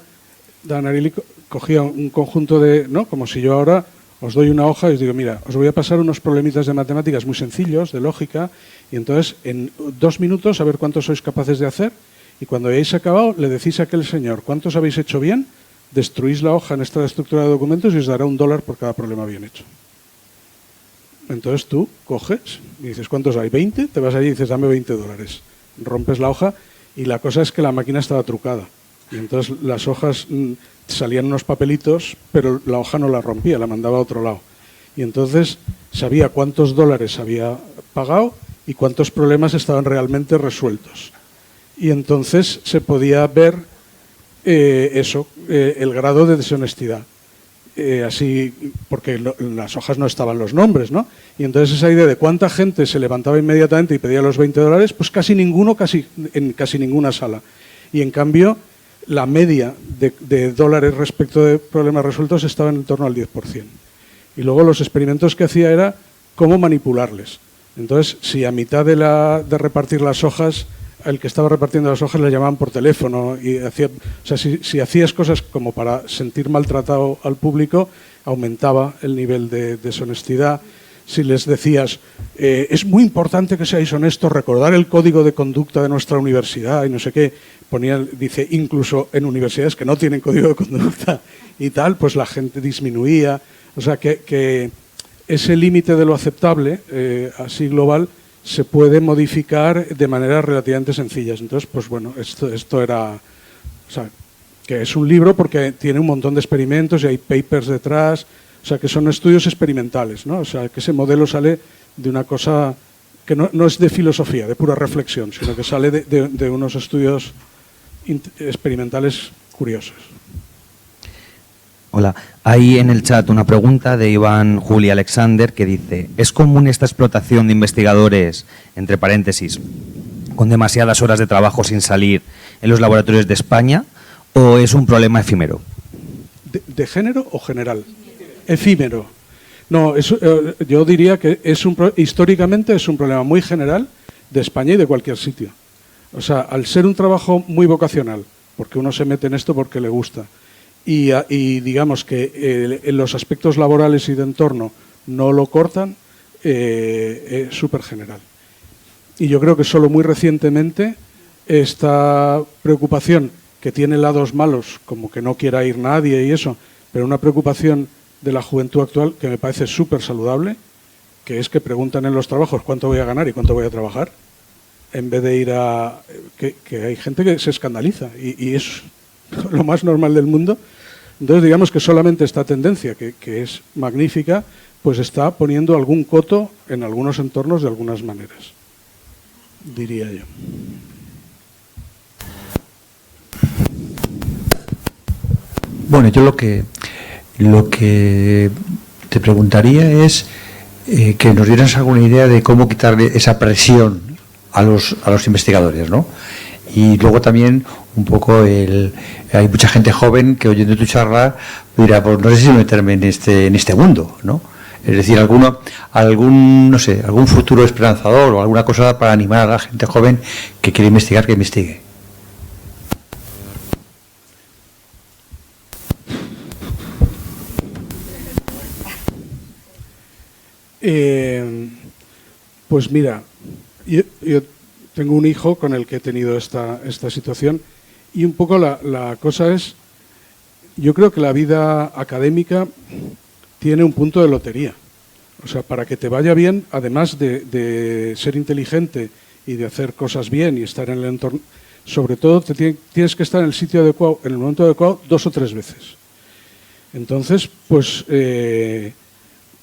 Dan Ariely. Cogía un conjunto de, ¿no? Como si yo ahora os doy una hoja y os digo, mira, os voy a pasar unos problemitas de matemáticas muy sencillos, de lógica, y entonces en 2 minutos a ver cuántos sois capaces de hacer, y cuando hayáis acabado le decís a aquel señor cuántos habéis hecho bien, destruís la hoja en esta estructura de documentos y os dará $1 por cada problema bien hecho. Entonces tú coges y dices, ¿cuántos hay? ¿20? Te vas allí y dices, dame $20. Rompes la hoja y la cosa es que la máquina estaba trucada. Y entonces las hojas salían unos papelitos, pero la hoja no la rompía, la mandaba a otro lado. Y entonces sabía cuántos dólares había pagado y cuántos problemas estaban realmente resueltos. Y entonces se podía ver el grado de deshonestidad. Así, porque en las hojas no estaban los nombres, ¿no? Y entonces esa idea de cuánta gente se levantaba inmediatamente y pedía los $20, pues casi ninguno, en casi ninguna sala. Y en cambio, la media de dólares respecto de problemas resueltos estaba en torno al 10%. Y luego los experimentos que hacía era cómo manipularles. Entonces, si a mitad de repartir las hojas, el que estaba repartiendo las hojas le llamaban por teléfono, y si hacías cosas como para sentir maltratado al público, aumentaba el nivel de deshonestidad. Si les decías, es muy importante que seáis honestos, recordar el código de conducta de nuestra universidad y no sé qué, dice, incluso en universidades que no tienen código de conducta y tal, pues la gente disminuía. O sea que ese límite de lo aceptable, así global, se puede modificar de maneras relativamente sencillas. Entonces, pues bueno, esto era... O sea, que es un libro porque tiene un montón de experimentos y hay papers detrás. O O sea, que son estudios experimentales, ¿no? O sea, que ese modelo sale de una cosa que no es de filosofía, de pura reflexión, sino que sale de unos estudios experimentales curiosos. Hola, hay en el chat una pregunta de Iván Juli Alexander que dice: ¿es común esta explotación de investigadores, entre paréntesis, con demasiadas horas de trabajo sin salir en los laboratorios de España, o es un problema efímero? ¿De género o general? Efímero. No, yo diría que históricamente es un problema muy general de España y de cualquier sitio. O sea, al ser un trabajo muy vocacional, porque uno se mete en esto porque le gusta, y digamos que en los aspectos laborales y de entorno no lo cortan, es súper general. Y yo creo que solo muy recientemente esta preocupación, que tiene lados malos, como que no quiera ir nadie y eso, pero una preocupación de la juventud actual que me parece súper saludable, que es que preguntan en los trabajos cuánto voy a ganar y cuánto voy a trabajar, en vez de ir a... que hay gente que se escandaliza y es lo más normal del mundo. Entonces, digamos que solamente esta tendencia, que es magnífica, pues está poniendo algún coto en algunos entornos de algunas maneras, diría yo. Bueno, yo lo que te preguntaría es que nos dieras alguna idea de cómo quitarle esa presión a los investigadores, ¿no? Y luego también un poco hay mucha gente joven que oyendo tu charla dirá, pues no sé si meterme en este mundo, ¿no? Es decir, algún futuro esperanzador o alguna cosa para animar a la gente joven que quiere investigar, que investigue. Pues mira, yo tengo un hijo con el que he tenido esta situación y un poco la cosa es, yo creo que la vida académica tiene un punto de lotería. O sea, para que te vaya bien, además de ser inteligente y de hacer cosas bien y estar en el entorno, sobre todo tienes que estar en el sitio adecuado, en el momento adecuado, 2 o 3 veces. Entonces, pues...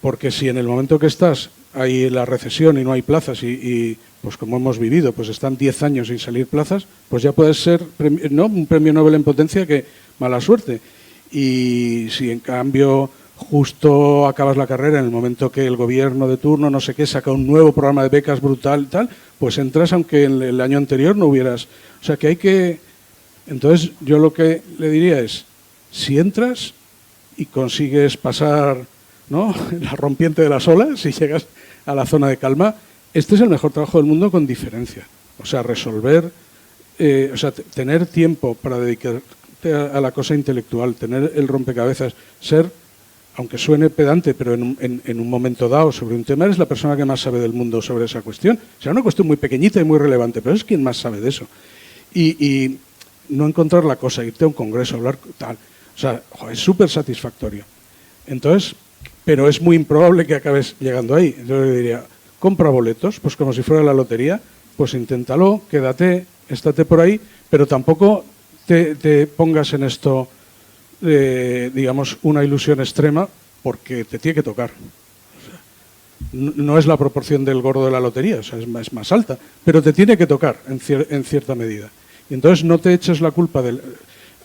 porque si en el momento que estás hay la recesión y no hay plazas y pues como hemos vivido, pues están 10 años sin salir plazas, pues ya puedes ser un premio Nobel en potencia, que mala suerte. Y si en cambio justo acabas la carrera en el momento que el gobierno de turno, no sé qué, saca un nuevo programa de becas brutal y tal, pues entras aunque en el año anterior no hubieras... O sea que hay que... Entonces yo lo que le diría es, si entras y consigues pasar... ¿no? La rompiente de las olas, si llegas a la zona de calma, este es el mejor trabajo del mundo con diferencia. O sea, resolver, tener tiempo para dedicarte a la cosa intelectual, tener el rompecabezas, ser, aunque suene pedante, pero en un momento dado sobre un tema, eres la persona que más sabe del mundo sobre esa cuestión. O sea, una cuestión muy pequeñita y muy relevante, pero es quien más sabe de eso. Y no encontrar la cosa, irte a un congreso, hablar tal. O sea, es súper satisfactorio. Entonces... pero es muy improbable que acabes llegando ahí. Yo le diría, compra boletos, pues como si fuera la lotería, pues inténtalo, quédate, estate por ahí, pero tampoco te pongas en esto, digamos, una ilusión extrema, porque te tiene que tocar. O sea, no es la proporción del gordo de la lotería, o sea, es más alta, pero te tiene que tocar en cierta medida. Y entonces no te eches la culpa del...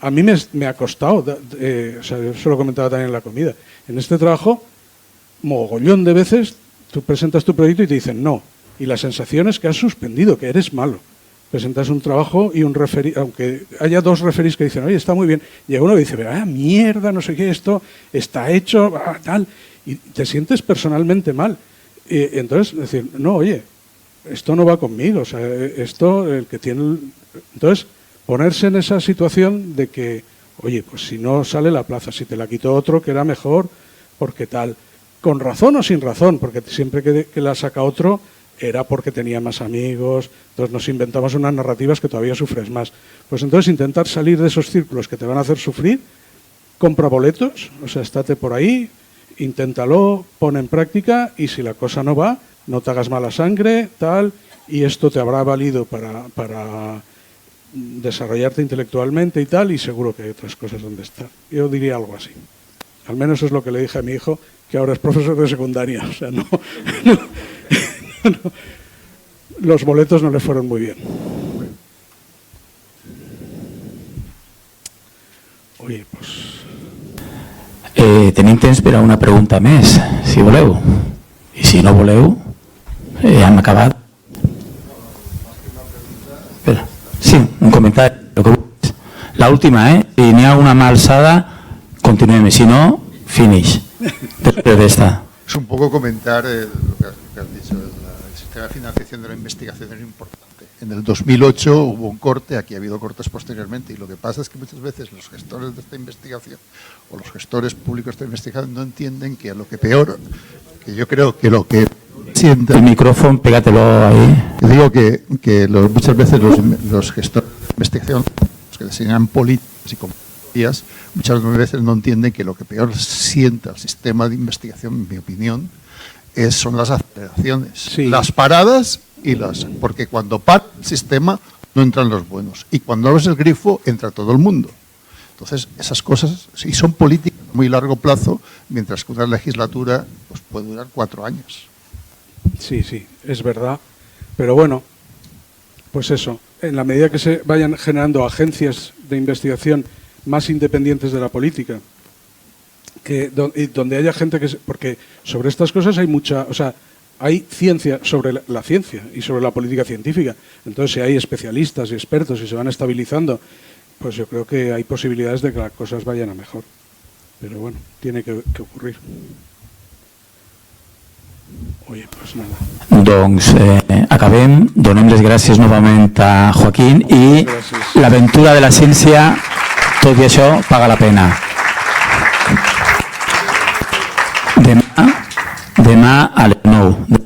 A mí me ha costado, o sea, yo se lo comentaba también en la comida. En este trabajo, mogollón de veces, tú presentas tu proyecto y te dicen no. Y la sensación es que has suspendido, que eres malo. Presentas un trabajo y un referí, aunque haya 2 referís que dicen, oye, está muy bien. Llega uno y dice, mierda, no sé qué, esto está hecho, tal. Y te sientes personalmente mal. Entonces, decir, no, oye, esto no va conmigo. O sea, esto, el que tiene... Entonces... ponerse en esa situación de que, oye, pues si no sale la plaza, si te la quitó otro que era mejor, porque tal, con razón o sin razón, porque siempre que la saca otro era porque tenía más amigos, entonces nos inventamos unas narrativas que todavía sufres más. Pues entonces intentar salir de esos círculos que te van a hacer sufrir, compra boletos, o sea, estate por ahí, inténtalo, pon en práctica y si la cosa no va, no te hagas mala sangre, tal, y esto te habrá valido para desarrollarte intelectualmente y tal, y seguro que hay otras cosas donde estar. Yo diría algo así. Al menos es lo que le dije a mi hijo, que ahora es profesor de secundaria. O sea, no, los boletos no le fueron muy bien. Oye, pues... tenim temps per a una pregunta més, si voleu. I si no voleu, hem acabat. Espera. Sí, un comentari. La última, si n'hi ha una mà alçada, continuem. Si no, finish. Després d'esta. Es un poco comentar lo que has dicho. El sistema de financiación de la investigación es importante. En el 2008 hubo un corte, aquí ha habido cortes posteriormente, y lo que pasa es que muchas veces los gestores de esta investigación o los gestores públicos de esta investigación no entienden que lo que peor, que yo creo que lo que sienta... El micrófono, pégatelo ahí. Digo que muchas veces los gestores de investigación, los que diseñan políticas y compañías, muchas veces no entienden que lo que peor sienta el sistema de investigación, en mi opinión, son las aceleraciones, sí. Las paradas porque cuando para el sistema no entran los buenos y cuando abres el grifo entra todo el mundo. Entonces esas cosas sí son políticas a muy largo plazo, mientras que una legislatura pues, puede durar 4 años. Sí, es verdad. Pero bueno, pues eso, en la medida que se vayan generando agencias de investigación más independientes de la política, donde haya gente que... Porque sobre estas cosas hay mucha... O sea, hay ciencia sobre la ciencia y sobre la política científica. Entonces, si hay especialistas y expertos y se van estabilizando, pues yo creo que hay posibilidades de que las cosas vayan a mejor. Pero bueno, tiene que ocurrir. Oye, pues nada. Doncs acabem. Donem les gràcies novament a Joaquín i l'aventura de la ciència, tot i això, paga la pena. Demà a les 9.